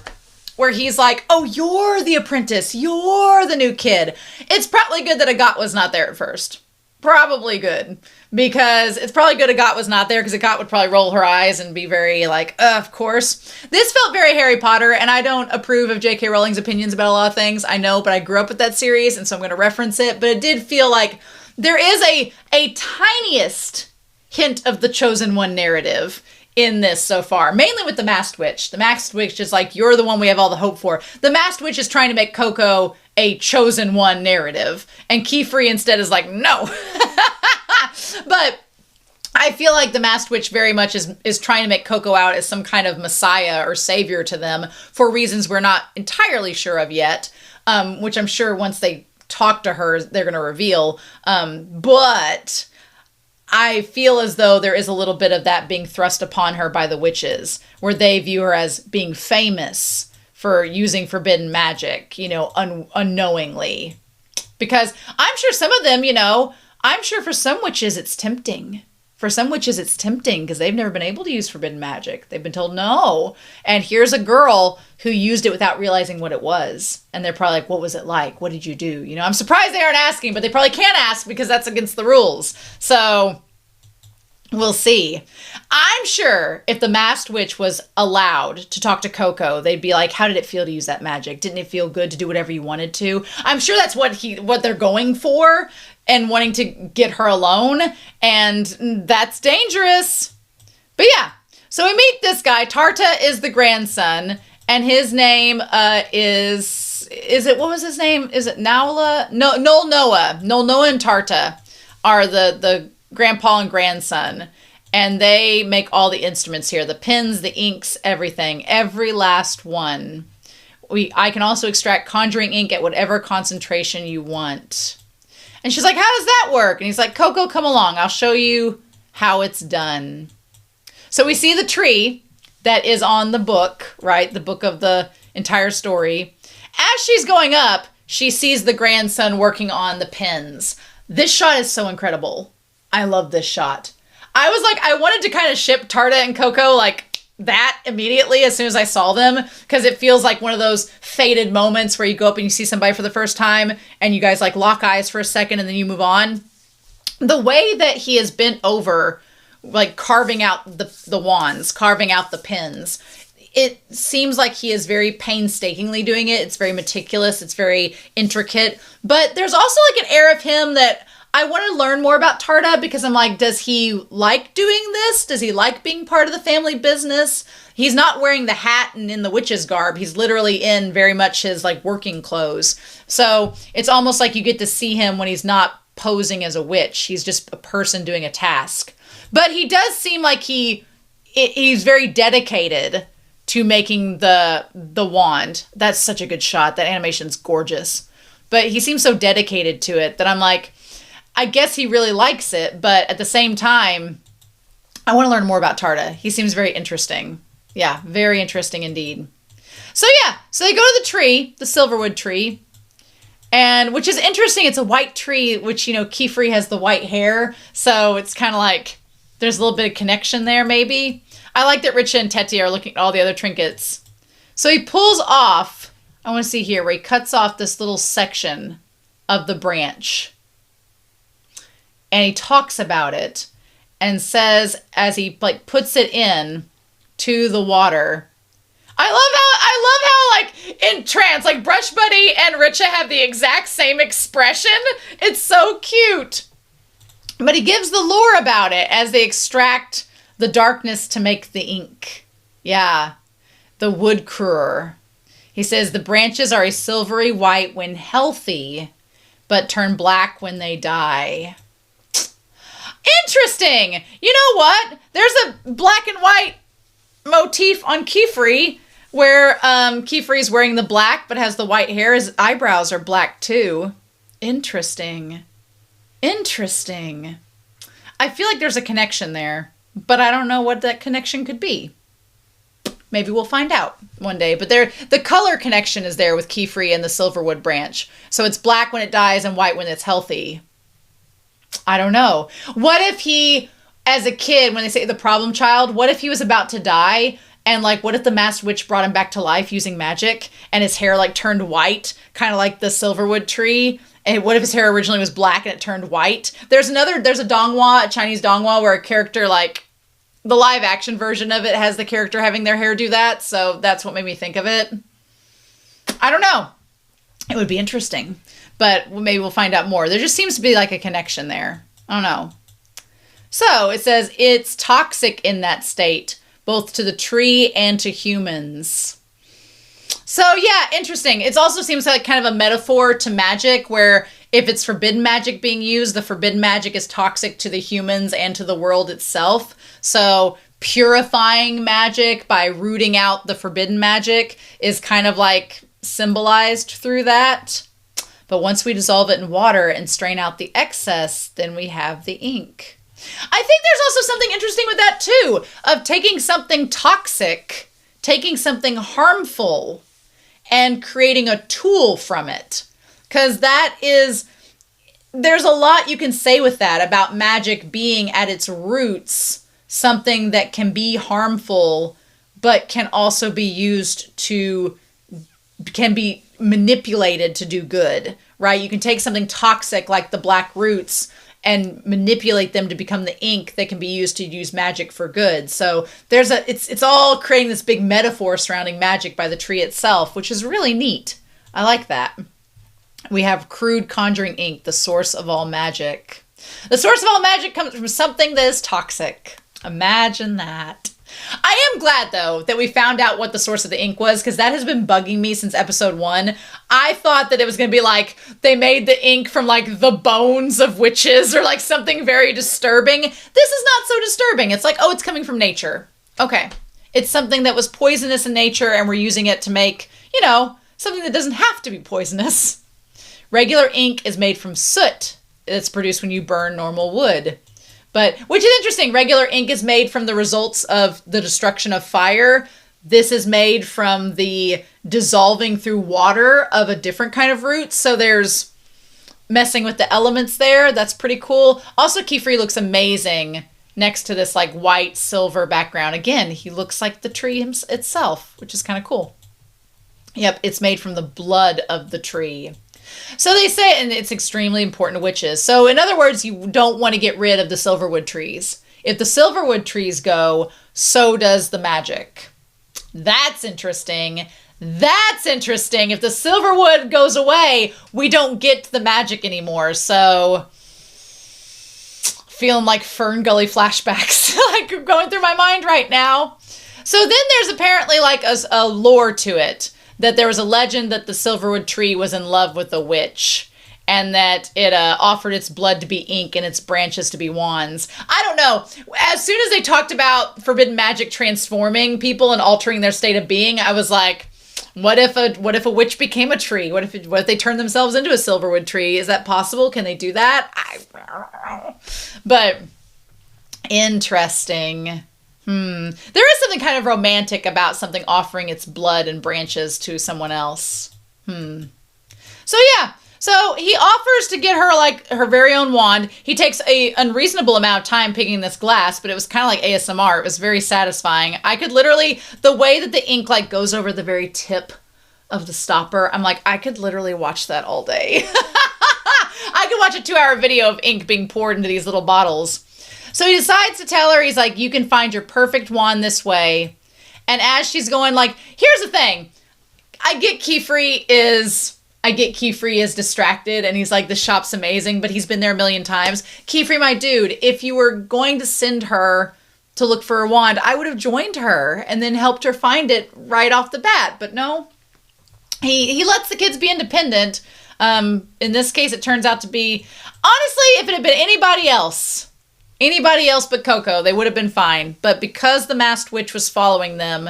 where he's like, oh, you're the apprentice. You're the new kid. It's probably good that Agat was not there at first. Probably good. Because it's probably good Agat was not there, because Agat would probably roll her eyes and be very like, of course. This felt very Harry Potter, and I don't approve of J.K. Rowling's opinions about a lot of things. I know, but I grew up with that series, and so I'm going to reference it. But it did feel like there is a tiniest hint of the Chosen One narrative in this so far, mainly with the Masked Witch. The Masked Witch is like, you're the one we have all the hope for. The Masked Witch is trying to make Coco a Chosen One narrative, and Kefri instead is like, no. But I feel like the Masked Witch very much is trying to make Coco out as some kind of messiah or savior to them for reasons we're not entirely sure of yet, which I'm sure once they talk to her, they're going to reveal. But I feel as though there is a little bit of that being thrust upon her by the witches, where they view her as being famous for using forbidden magic, unknowingly. Because I'm sure some of them, I'm sure for some witches it's tempting. For some witches it's tempting because they've never been able to use forbidden magic. They've been told no. And here's a girl who used it without realizing what it was. And they're probably like, what was it like? What did you do? I'm surprised they aren't asking, but they probably can't ask because that's against the rules. So we'll see. I'm sure if the Masked Witch was allowed to talk to Coco, they'd be like, how did it feel to use that magic? Didn't it feel good to do whatever you wanted to? I'm sure that's what they're going for and wanting to get her alone. And that's dangerous. But yeah, so we meet this guy. Tarta is the grandson, and his name is it, what was his name? Is it Naula? No, Noel Noah. Noel Noah and Tarta are the grandpa and grandson, and they make all the instruments here, the pens, the inks, everything, every last one. I can also extract conjuring ink at whatever concentration you want. And she's like, how does that work? And he's like, Coco, come along, I'll show you how it's done. So we see the tree that is on the book, right, the book of the entire story. As she's going up, she sees the grandson working on the pens. This shot is so incredible. I love this shot. I was like, I wanted to kind of ship Tarta and Coco like that immediately as soon as I saw them, because it feels like one of those fated moments where you go up and you see somebody for the first time and you guys like lock eyes for a second and then you move on. The way that he is bent over, like carving out the wands, carving out the pens, it seems like he is very painstakingly doing it. It's very meticulous. It's very intricate. But there's also like an air of him that I want to learn more about Tarta, because I'm like, does he like doing this? Does he like being part of the family business? He's not wearing the hat and in the witch's garb. He's literally in very much his like working clothes. So it's almost like you get to see him when he's not posing as a witch. He's just a person doing a task. But he does seem like he's very dedicated to making the wand. That's such a good shot. That animation's gorgeous. But he seems so dedicated to it that I'm like, I guess he really likes it, but at the same time, I want to learn more about Tarta. He seems very interesting. Yeah, very interesting indeed. So yeah, so they go to the tree, the Silverwood tree, and which is interesting. It's a white tree, which, Kefri has the white hair, so it's kind of like there's a little bit of connection there, maybe. I like that Richa and Teti are looking at all the other trinkets. So he pulls off, I want to see here, where he cuts off this little section of the branch. And he talks about it and says, as he like puts it in to the water, I love how in trance, like Brush Buddy and Richa have the exact same expression. It's so cute. But he gives the lore about it as they extract the darkness to make the ink. Yeah, the wood cruer. He says the branches are a silvery white when healthy, but turn black when they die. Interesting. You know what? There's a black and white motif on Kefri where Kefri's wearing the black but has the white hair. His eyebrows are black too. Interesting. Interesting. I feel like there's a connection there, but I don't know what that connection could be. Maybe we'll find out one day. But the color connection is there with Kefri and the Silverwood branch. So it's black when it dies and white when it's healthy. I don't know. What if he, as a kid, when they say the problem child, what if he was about to die And like, what if the masked witch brought him back to life using magic and his hair like turned white, kind of like the Silverwood tree? And what if his hair originally was black and it turned white? There's a donghua, a Chinese donghua, where a character, like, the live action version of it has the character having their hair do that. So that's what made me think of it. I don't know. It would be interesting, but maybe we'll find out more. There just seems to be like a connection there. I don't know. So it says it's toxic in that state, both to the tree and to humans. So yeah, interesting. It also seems like kind of a metaphor to magic, where if it's forbidden magic being used, the forbidden magic is toxic to the humans and to the world itself. So purifying magic by rooting out the forbidden magic is kind of like symbolized through that. But once we dissolve it in water and strain out the excess, then we have the ink. I think there's also something interesting with that too, of taking something toxic, taking something harmful, and creating a tool from it. Because there's a lot you can say with that about magic being at its roots something that can be harmful, but can also be can be manipulated to do good, right? You can take something toxic like the black roots and manipulate them to become the ink that can be used to use magic for good. So it's all creating this big metaphor surrounding magic by the tree itself, which is really neat. I like that. We have crude conjuring ink, the source of all magic. The source of all magic comes from something that is toxic. Imagine that. I am glad, though, that we found out what the source of the ink was, because that has been bugging me since episode 1. I thought that it was going to be like, they made the ink from, like, the bones of witches, or, like, something very disturbing. This is not so disturbing. It's like, oh, it's coming from nature. Okay. It's something that was poisonous in nature, and we're using it to make, something that doesn't have to be poisonous. Regular ink is made from soot. It's produced when you burn normal wood. Which is interesting. Regular ink is made from the results of the destruction of fire. This is made from the dissolving through water of a different kind of root. So there's messing with the elements there. That's pretty cool. Also, Kefri looks amazing next to this like white silver background. Again, he looks like the tree itself, which is kind of cool. Yep, it's made from the blood of the tree. So they say, and it's extremely important to witches. So in other words, you don't want to get rid of the silverwood trees. If the silverwood trees go, so does the magic. That's interesting. That's interesting. If the silverwood goes away, we don't get the magic anymore. So feeling like Fern Gully flashbacks like going through my mind right now. So then there's apparently like a lore to it. That there was a legend that the silverwood tree was in love with a witch, and that it offered its blood to be ink and its branches to be wands. I don't know. As soon as they talked about forbidden magic transforming people and altering their state of being, I was like, what if a witch became a tree? What if they turned themselves into a silverwood tree? Is that possible? Can they do that? I don't know. But interesting. There is something kind of romantic about something offering its blood and branches to someone else. So yeah. So he offers to get her like her very own wand. He takes a unreasonable amount of time picking this glass, but it was kind of like ASMR. It was very satisfying. I could literally, the way that the ink like goes over the very tip of the stopper, I'm like, I could literally watch that all day. I could watch a 2-hour video of ink being poured into these little bottles. So he decides to tell her, he's like, you can find your perfect wand this way. And as she's going like, here's the thing. I get Kefri is distracted and he's like, the shop's amazing, but he's been there a million times. Kefri, my dude, if you were going to send her to look for a wand, I would have joined her and then helped her find it right off the bat. But no, he lets the kids be independent. In this case, it turns out to be, honestly, if it had been anybody else but Coco, they would have been fine. But because the masked witch was following them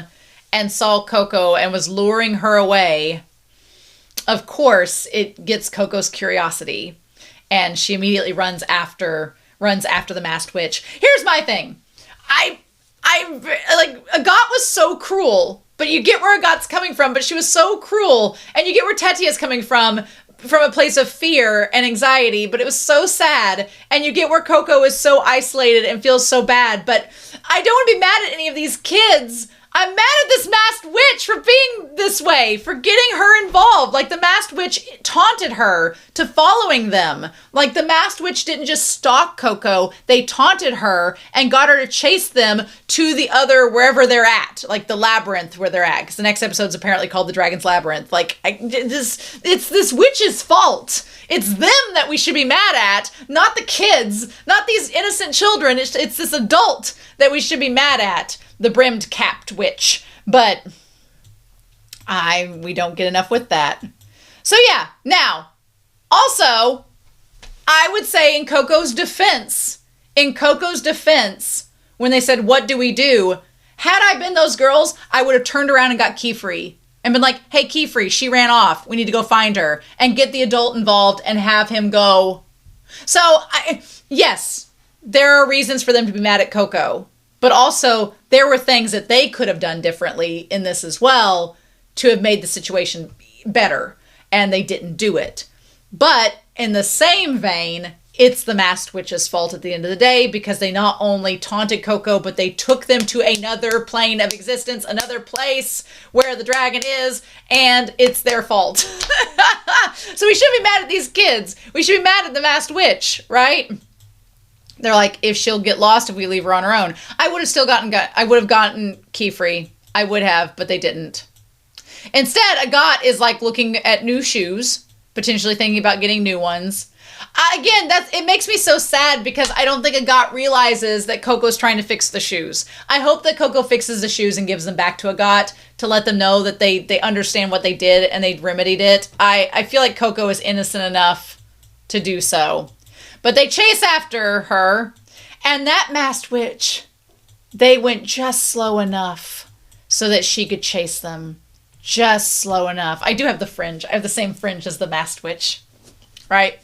and saw Coco and was luring her away, of course, it gets Coco's curiosity. And she immediately runs after the masked witch. Here's my thing. I like, Agat was so cruel, but you get where Agat's coming from, but she was so cruel. And you get where Tetia's coming from a place of fear and anxiety, but it was so sad. And you get where Coco is so isolated and feels so bad. But I don't want to be mad at any of these kids. I'm mad at this masked witch for being this way, for getting her involved. Like, the masked witch taunted her to following them. Like, the masked witch didn't just stalk Coco. They taunted her and got her to chase them to the other, wherever they're at. Like, the labyrinth where they're at. Because the next episode's apparently called The Dragon's Labyrinth. Like, it's this witch's fault. It's them that we should be mad at, not the kids, not these innocent children. It's this adult that we should be mad at. The brimmed capped witch. But we don't get enough with that. So yeah, now, also, I would say in Coco's defense, when they said, what do we do? Had I been those girls, I would have turned around and got Keyfree and been like, hey, Keyfree, she ran off. We need to go find her and get the adult involved and have him go. So, yes, there are reasons for them to be mad at Coco. But also, there were things that they could have done differently in this as well to have made the situation better. And they didn't do it. But in the same vein, it's the masked witch's fault at the end of the day, because they not only taunted Coco, but they took them to another plane of existence, another place where the dragon is, and it's their fault. So we shouldn't be mad at these kids. We should be mad at the masked witch, right? They're like, if she'll get lost if we leave her on her own. I would have gotten Keyfree. I would have, but they didn't. Instead, Agat is like looking at new shoes, potentially thinking about getting new ones. Again, it makes me so sad because I don't think Agat realizes that Coco's trying to fix the shoes. I hope that Coco fixes the shoes and gives them back to Agat to let them know that they understand what they did and they remedied it. I feel like Coco is innocent enough to do so. But they chase after her, and that masked witch, they went just slow enough so that she could chase them. Just slow enough. I do have the fringe. I have the same fringe as the masked witch, right?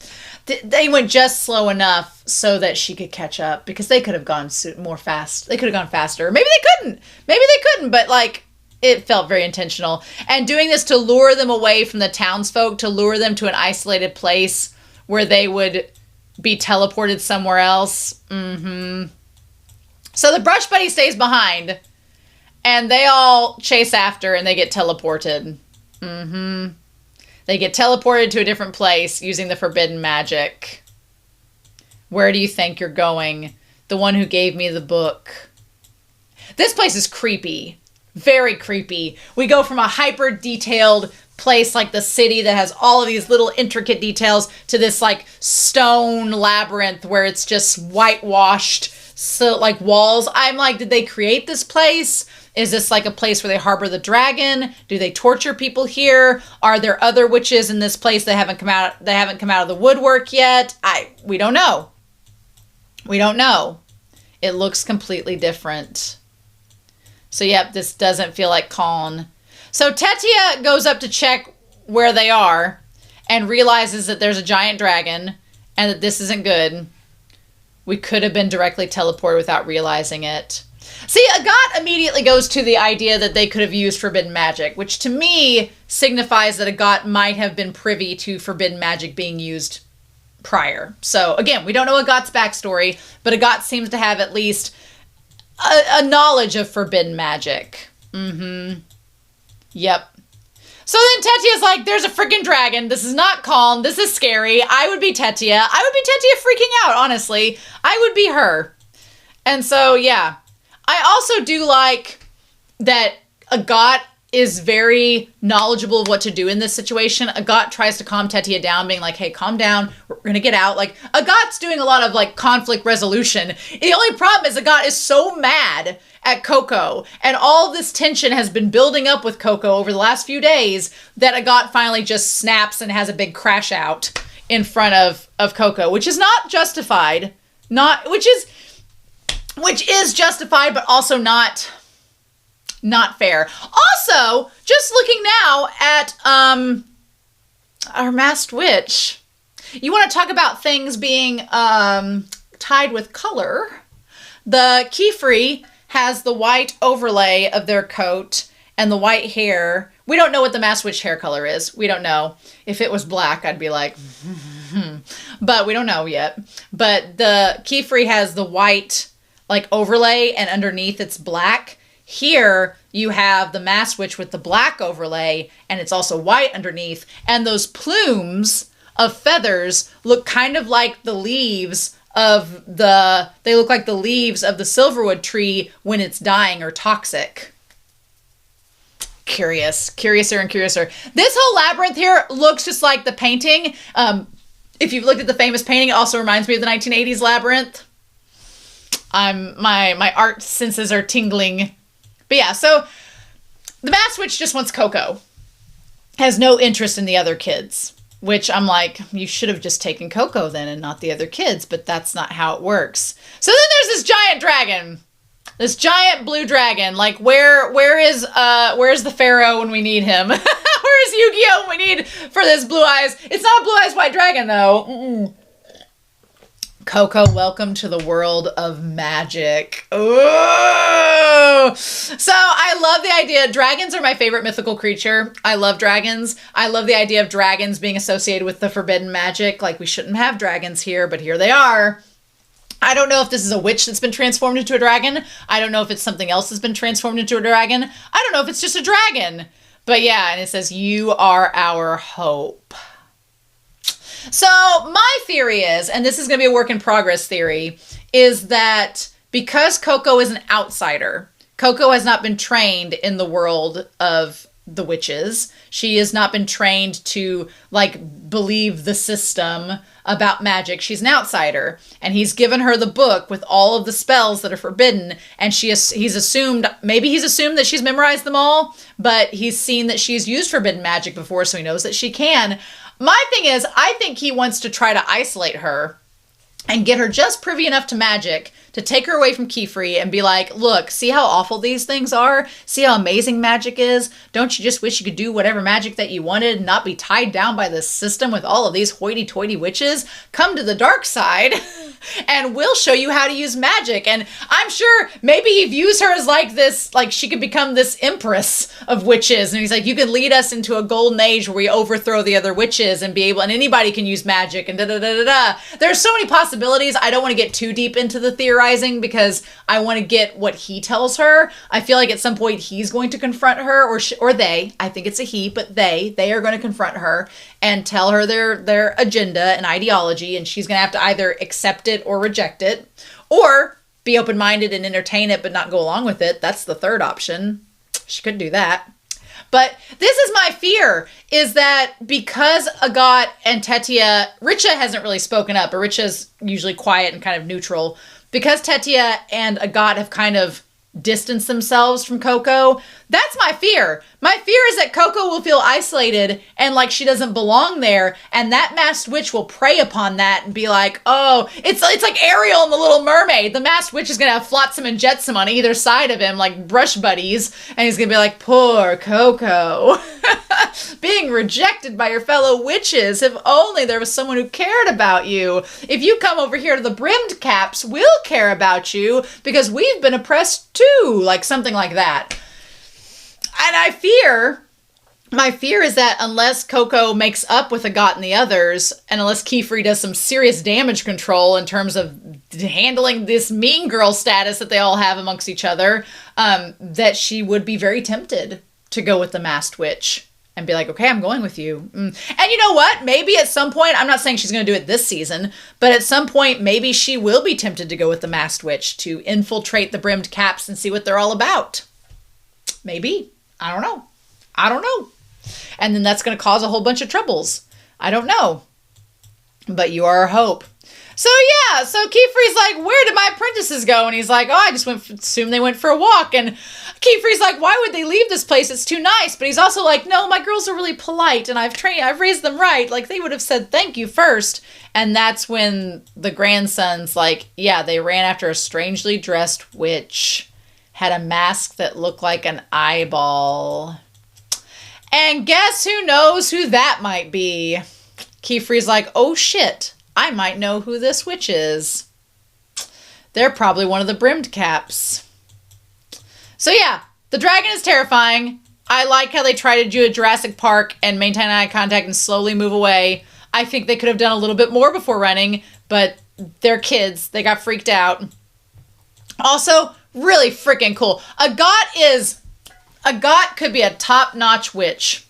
They went just slow enough so that she could catch up, because they could have gone more fast. They could have gone faster. Maybe they couldn't, but like, it felt very intentional. And doing this to lure them away from the townsfolk, to lure them to an isolated place where they would be teleported somewhere else. So the brush buddy stays behind, and they all chase after, and they get teleported. They get teleported to a different place using the forbidden magic. Where do you think you're going? The one who gave me the book. This place is creepy. Very creepy. We go from a hyper detailed place like the city that has all of these little intricate details to this like stone labyrinth where it's just whitewashed, so like walls. I'm like, did they create this place? Is this like a place where they harbor the dragon? Do they torture people here? Are there other witches in this place that haven't come out of the woodwork yet? We don't know. We don't know. It looks completely different. So yep, this doesn't feel like KALHN. So Tetia goes up to check where they are and realizes that there's a giant dragon and that this isn't good. We could have been directly teleported without realizing it. See, Agat immediately goes to the idea that they could have used forbidden magic, which to me signifies that Agat might have been privy to forbidden magic being used prior. So again, we don't know Agat's backstory, but Agat seems to have at least a knowledge of forbidden magic. Yep. So then Tetia's like, there's a freaking dragon. This is not KALHN. This is scary. I would be Tetia. I would be Tetia freaking out, honestly. I would be her. And so, yeah. I also do like that Agat is very knowledgeable of what to do in this situation. Agat tries to calm Tetia down, being like, hey, calm down. We're going to get out. Like, Agat's doing a lot of, like, conflict resolution. The only problem is Agat is so mad at Coco, and all this tension has been building up with Coco over the last few days that Agat finally just snaps and has a big crash out in front of Coco, which is not justified. Which is justified, but also not fair. Also, just looking now at our masked witch. You want to talk about things being tied with color. The Keyfree has the white overlay of their coat and the white hair. We don't know what the masked witch hair color is. We don't know. If it was black, I'd be like, but we don't know yet. But the Keyfree has the white like overlay, and underneath it's black. Here, you have the masked witch with the black overlay, and it's also white underneath. And those plumes of feathers look kind of like the leaves of the silverwood tree when it's dying or toxic. Curiouser and curiouser. This whole labyrinth here looks just like the painting. If you've looked at the famous painting, it also reminds me of the 1980s labyrinth. My art senses are tingling. But yeah, so the masked witch just wants Coco. Has no interest in the other kids. Which I'm like, you should have just taken Coco then and not the other kids, but that's not how it works. So then there's this giant dragon. This giant blue dragon. Like, where's the Pharaoh when we need him? Where's Yu-Gi-Oh when we need for this blue eyes? It's not a blue eyes white dragon though. Mm-mm. Coco, welcome to the world of magic. Ooh! So I love the idea. Dragons are my favorite mythical creature. I love dragons. I love the idea of dragons being associated with the forbidden magic. Like, we shouldn't have dragons here, but here they are. I don't know if this is a witch that's been transformed into a dragon. I don't know if it's something else that's been transformed into a dragon. I don't know if it's just a dragon. But yeah, and it says, you are our hope. So my theory is, and this is going to be a work in progress theory, is that because Coco is an outsider, Coco has not been trained in the world of the witches. She has not been trained to like believe the system about magic. She's an outsider, and he's given her the book with all of the spells that are forbidden, and he's assumed that she's memorized them all, but he's seen that she's used forbidden magic before, so he knows that she can. My thing is, I think he wants to try to isolate her and get her just privy enough to magic to take her away from Keyfree and be like, look, see how awful these things are? See how amazing magic is? Don't you just wish you could do whatever magic that you wanted and not be tied down by this system with all of these hoity-toity witches? Come to the dark side and we'll show you how to use magic. And I'm sure maybe he views her as like this, like she could become this empress of witches. And he's like, you can lead us into a golden age where we overthrow the other witches and and anybody can use magic and da-da-da-da-da. There's so many possibilities. I don't want to get too deep into the theorizing because I want to get what he tells her. I feel like at some point he's going to confront her, or they. I think it's a he, but they are going to confront her and tell her their agenda and ideology, and she's going to have to either accept it or reject it, or be open-minded and entertain it but not go along with it. That's the third option. She could do that. But this is my fear, is that because Agat and Tetia, Richa hasn't really spoken up, but Richa's usually quiet and kind of neutral. Because Tetia and Agat have kind of distance themselves from Coco. That's my fear. My fear is that Coco will feel isolated and like she doesn't belong there, and that masked witch will prey upon that and be like, oh, it's like Ariel in The Little Mermaid. The masked witch is going to have Flotsam and Jetsam on either side of him like brush buddies, and he's going to be like, poor Coco. Being rejected by your fellow witches. If only there was someone who cared about you. If you come over here to the brimmed caps, we'll care about you because we've been oppressed too. Like something like that. And my fear is that unless Coco makes up with Agat and the others, and unless Keyfree does some serious damage control in terms of handling this mean girl status that they all have amongst each other, that she would be very tempted to go with the masked witch and be like, okay, I'm going with you. And you know what? Maybe at some point, I'm not saying she's going to do it this season, but at some point, maybe she will be tempted to go with the masked witch to infiltrate the brimmed caps and see what they're all about. Maybe. I don't know. And then that's going to cause a whole bunch of troubles. I don't know. But you are our hope. So yeah, so Keyfree's like, where did my apprentices go? And he's like, oh, I just assumed they went for a walk. And Keyfree's like, why would they leave this place? It's too nice. But he's also like, no, my girls are really polite and I've raised them right. Like they would have said thank you first. And that's when the grandson's like, yeah, they ran after a strangely dressed witch, had a mask that looked like an eyeball. And guess who knows who that might be? Keyfree's like, oh shit, I might know who this witch is. They're probably one of the brimmed caps. So yeah, the dragon is terrifying. I like how they try to do a Jurassic Park and maintain eye contact and slowly move away. I think they could have done a little bit more before running, but they're kids. They got freaked out. Also, really freaking cool. Agat could be a top-notch witch.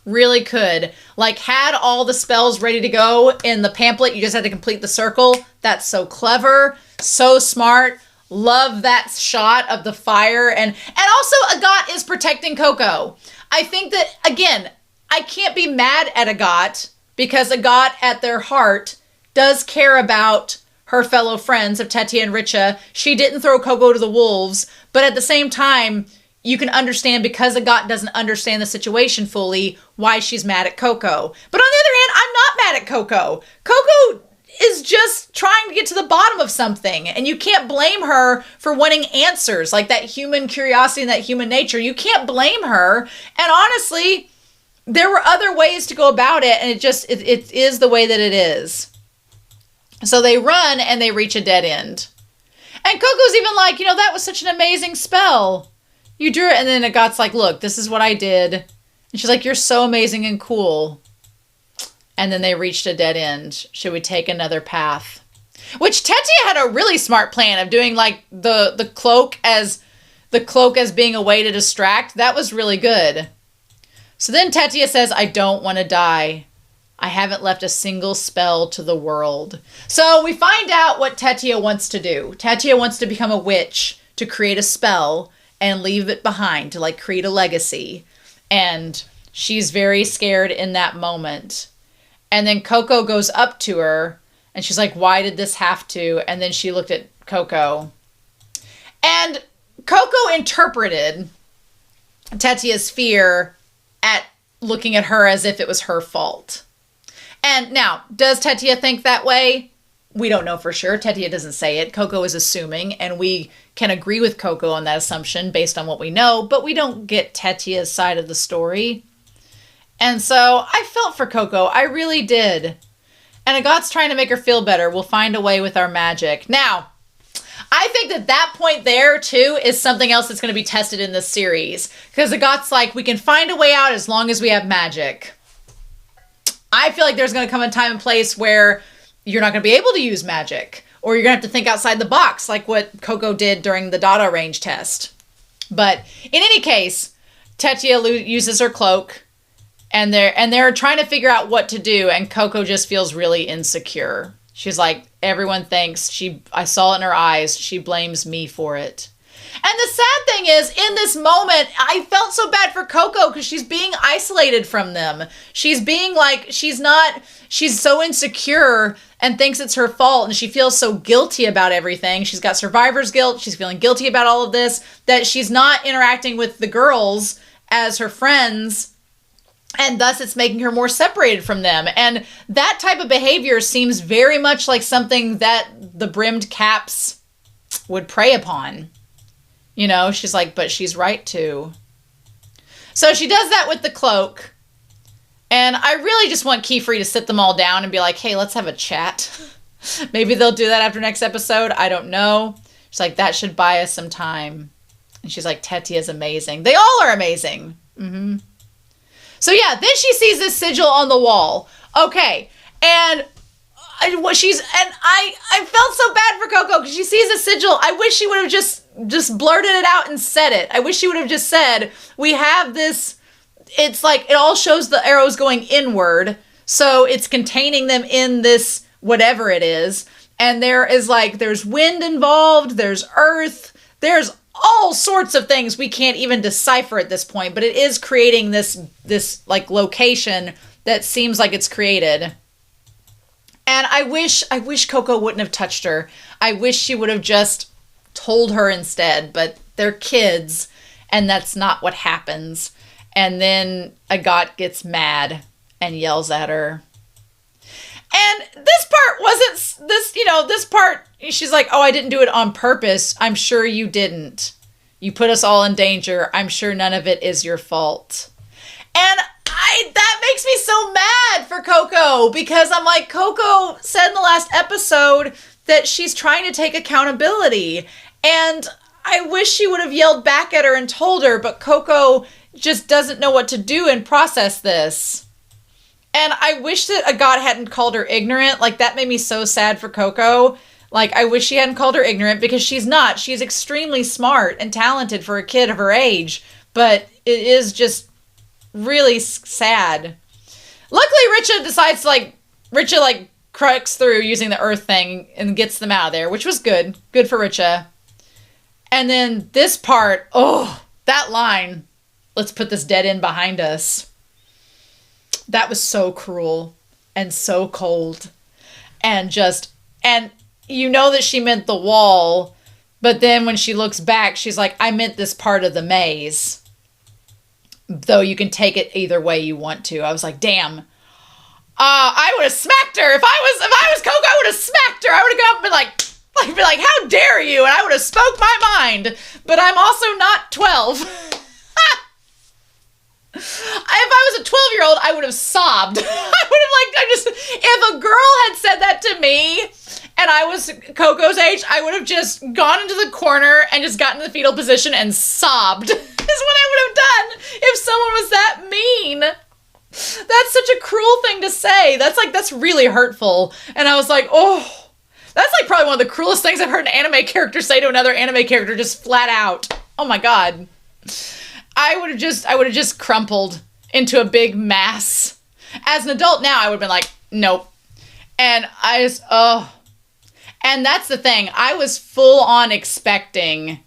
Really could. Like, had all the spells ready to go in the pamphlet. You just had to complete the circle. That's so clever. So smart. Love that shot of the fire. And also, Agat is protecting Coco. I think that, again, I can't be mad at Agat because Agat, at their heart, does care about her fellow friends of Tetia and Richa. She didn't throw Coco to the wolves. But at the same time, you can understand, because Agat doesn't understand the situation fully, why she's mad at Coco. But on the other hand, I'm not mad at Coco. Coco is just trying to get to the bottom of something. And you can't blame her for wanting answers, like that human curiosity and that human nature. You can't blame her. And honestly, there were other ways to go about it. And it is the way that it is. So they run and they reach a dead end. And Coco's even like, that was such an amazing spell. You drew it, and then Agat's like, look, this is what I did. And she's like, you're so amazing and cool. And then they reached a dead end. Should we take another path? Which Tetia had a really smart plan of doing like the cloak as being a way to distract. That was really good. So then Tetia says, I don't want to die. I haven't left a single spell to the world. So we find out what Tetia wants to do. Tetia wants to become a witch to create a spell and leave it behind to like create a legacy. And she's very scared in that moment. And then Coco goes up to her and she's like, why did this have to? And then she looked at Coco. And Coco interpreted Tetia's fear at looking at her as if it was her fault. And now, does Tetia think that way? We don't know for sure. Tetia doesn't say it. Coco is assuming, and we can agree with Coco on that assumption based on what we know, but we don't get Tetia's side of the story. And so I felt for Coco. I really did. And Agat's trying to make her feel better. We'll find a way with our magic. Now, I think that point there, too, is something else that's going to be tested in this series. Because Agat's like, we can find a way out as long as we have magic. I feel like there's going to come a time and place where you're not going to be able to use magic. Or you're going to have to think outside the box, like what Coco did during the data range test. But in any case, Tetia uses her cloak. And they're trying to figure out what to do. And Coco just feels really insecure. She's like, everyone thinks I saw it in her eyes. She blames me for it. And the sad thing is, in this moment, I felt so bad for Coco because she's being isolated from them. She's being like, she's so insecure and thinks it's her fault. And she feels so guilty about everything. She's got survivor's guilt. She's feeling guilty about all of this, that she's not interacting with the girls as her friends. And thus it's making her more separated from them. And that type of behavior seems very much like something that the brimmed caps would prey upon. She's like, but she's right too. So she does that with the cloak. And I really just want Keyfree to sit them all down and be like, hey, let's have a chat. Maybe they'll do that after next episode. I don't know. She's like, that should buy us some time. And she's like, Tetia's amazing. They all are amazing. Mm-hmm. So yeah, then she sees this sigil on the wall. Okay, and I felt so bad for Coco because she sees a sigil. I wish she would have just blurted it out and said it. I wish she would have just said, we have this. It's like it all shows the arrows going inward, so it's containing them in this whatever it is. And there's wind involved, there's earth, there's all sorts of things we can't even decipher at this point, but it is creating this like location that seems like it's created. And I wish Coco wouldn't have touched her. I wish she would have just told her instead, but they're kids and that's not what happens. And then Agat gets mad and yells at her. And this part, she's like, oh, I didn't do it on purpose. I'm sure you didn't. You put us all in danger. I'm sure none of it is your fault. And that makes me so mad for Coco because I'm like, Coco said in the last episode that she's trying to take accountability. And I wish she would have yelled back at her and told her, but Coco just doesn't know what to do and process this. And I wish that Agat hadn't called her ignorant. Like, that made me so sad for Coco. Like, I wish she hadn't called her ignorant, because she's not. She's extremely smart and talented for a kid of her age. But it is just really sad. Luckily, Richa cracks through using the earth thing and gets them out of there, which was good. Good for Richa. And then this part, that line, let's put this dead end behind us. That was so cruel and so cold. And you know that she meant the wall, but then when she looks back, she's like, I meant this part of the maze. Though you can take it either way you want to. I was like, damn. I would have smacked her. If I was Coco, I would have smacked her. I would have gone up and be like, how dare you? And I would have spoke my mind. But I'm also not 12. If I was a 12-year-old, I would have sobbed. If a girl had said that to me and I was Coco's age, I would have just gone into the corner and just gotten in the fetal position and sobbed. Is what I would have done if someone was that mean. That's such a cruel thing to say. That's really hurtful. And I was like, oh, that's like probably one of the cruelest things I've heard an anime character say to another anime character, just flat out. Oh my God. I would have just crumpled into a big mass. As an adult now, I would have been like, nope. And and that's the thing. I was full on expecting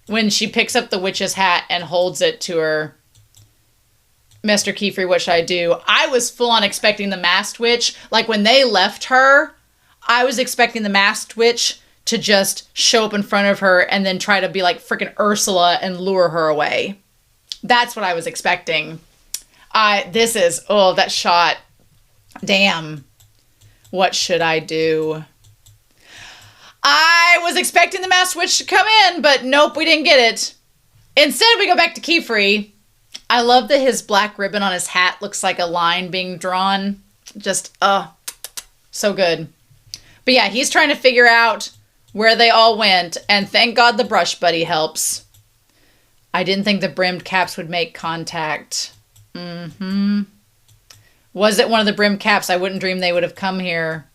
when she picks up the witch's hat and holds it to her, Mr. Keyfree, what should I do? I was full on expecting the masked witch. Like when they left her, I was expecting the masked witch to just show up in front of her and then try to be like freaking Ursula and lure her away. That's what I was expecting. That shot. Damn. What should I do? I was expecting the masked witch to come in, but nope, we didn't get it. Instead, we go back to Keyfree. I love that his black ribbon on his hat looks like a line being drawn. Just, so good. But yeah, he's trying to figure out where they all went, and thank God the brush buddy helps. I didn't think the brimmed caps would make contact. Was it one of the brimmed caps? I wouldn't dream they would have come here.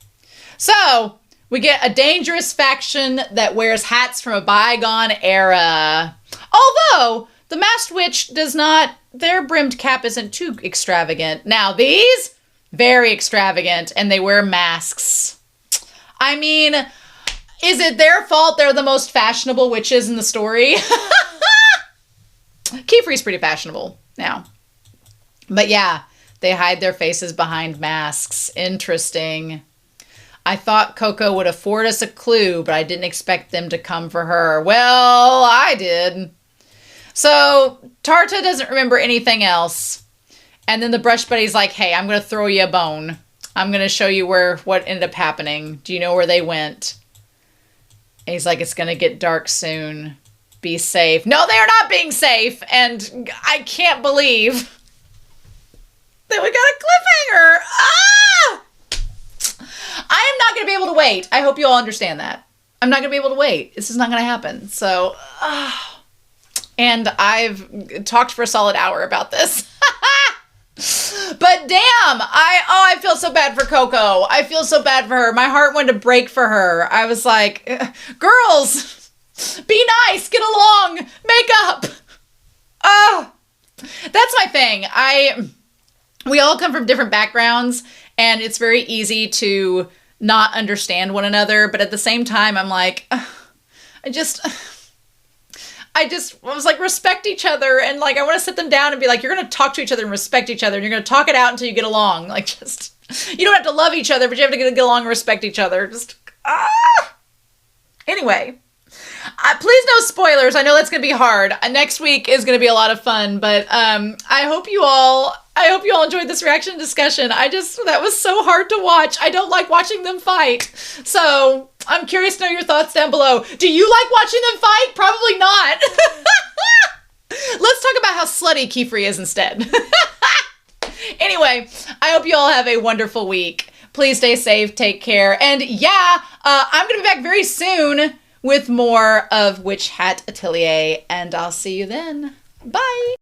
So, we get a dangerous faction that wears hats from a bygone era. Although, the masked witch their brimmed cap isn't too extravagant. Now, these, very extravagant, and they wear masks. I mean, is it their fault they're the most fashionable witches in the story? Keyfree's pretty fashionable now. But yeah, they hide their faces behind masks. Interesting. I thought Coco would afford us a clue, but I didn't expect them to come for her. Well, I did. So, Tarta doesn't remember anything else. And then the brush buddy's like, hey, I'm going to throw you a bone. I'm going to show you what ended up happening. Do you know where they went? And he's like, it's going to get dark soon. Be safe. No, they are not being safe. And I can't believe that we got a cliffhanger. I am not going to be able to wait. I hope you all understand that. I'm not going to be able to wait. This is not going to happen. So, and I've talked for a solid hour about this. But damn, I feel so bad for Coco. I feel so bad for her. My heart wanted to break for her. I was like, girls, be nice, get along, make up. That's my thing. We all come from different backgrounds, and it's very easy to not understand one another. But at the same time, I'm like, I was like, respect each other. And like, I want to sit them down and be like, you're going to talk to each other and respect each other. And you're going to talk it out until you get along. Like, just, you don't have to love each other, but you have to get along and respect each other. Just, Anyway, please no spoilers. I know that's going to be hard. Next week is going to be a lot of fun, but I hope you all enjoyed this reaction discussion. That was so hard to watch. I don't like watching them fight. So I'm curious to know your thoughts down below. Do you like watching them fight? Probably not. Let's talk about how slutty Keyfree is instead. Anyway, I hope you all have a wonderful week. Please stay safe, take care, and yeah, I'm going to be back very soon with more of Witch Hat Atelier, and I'll see you then. Bye!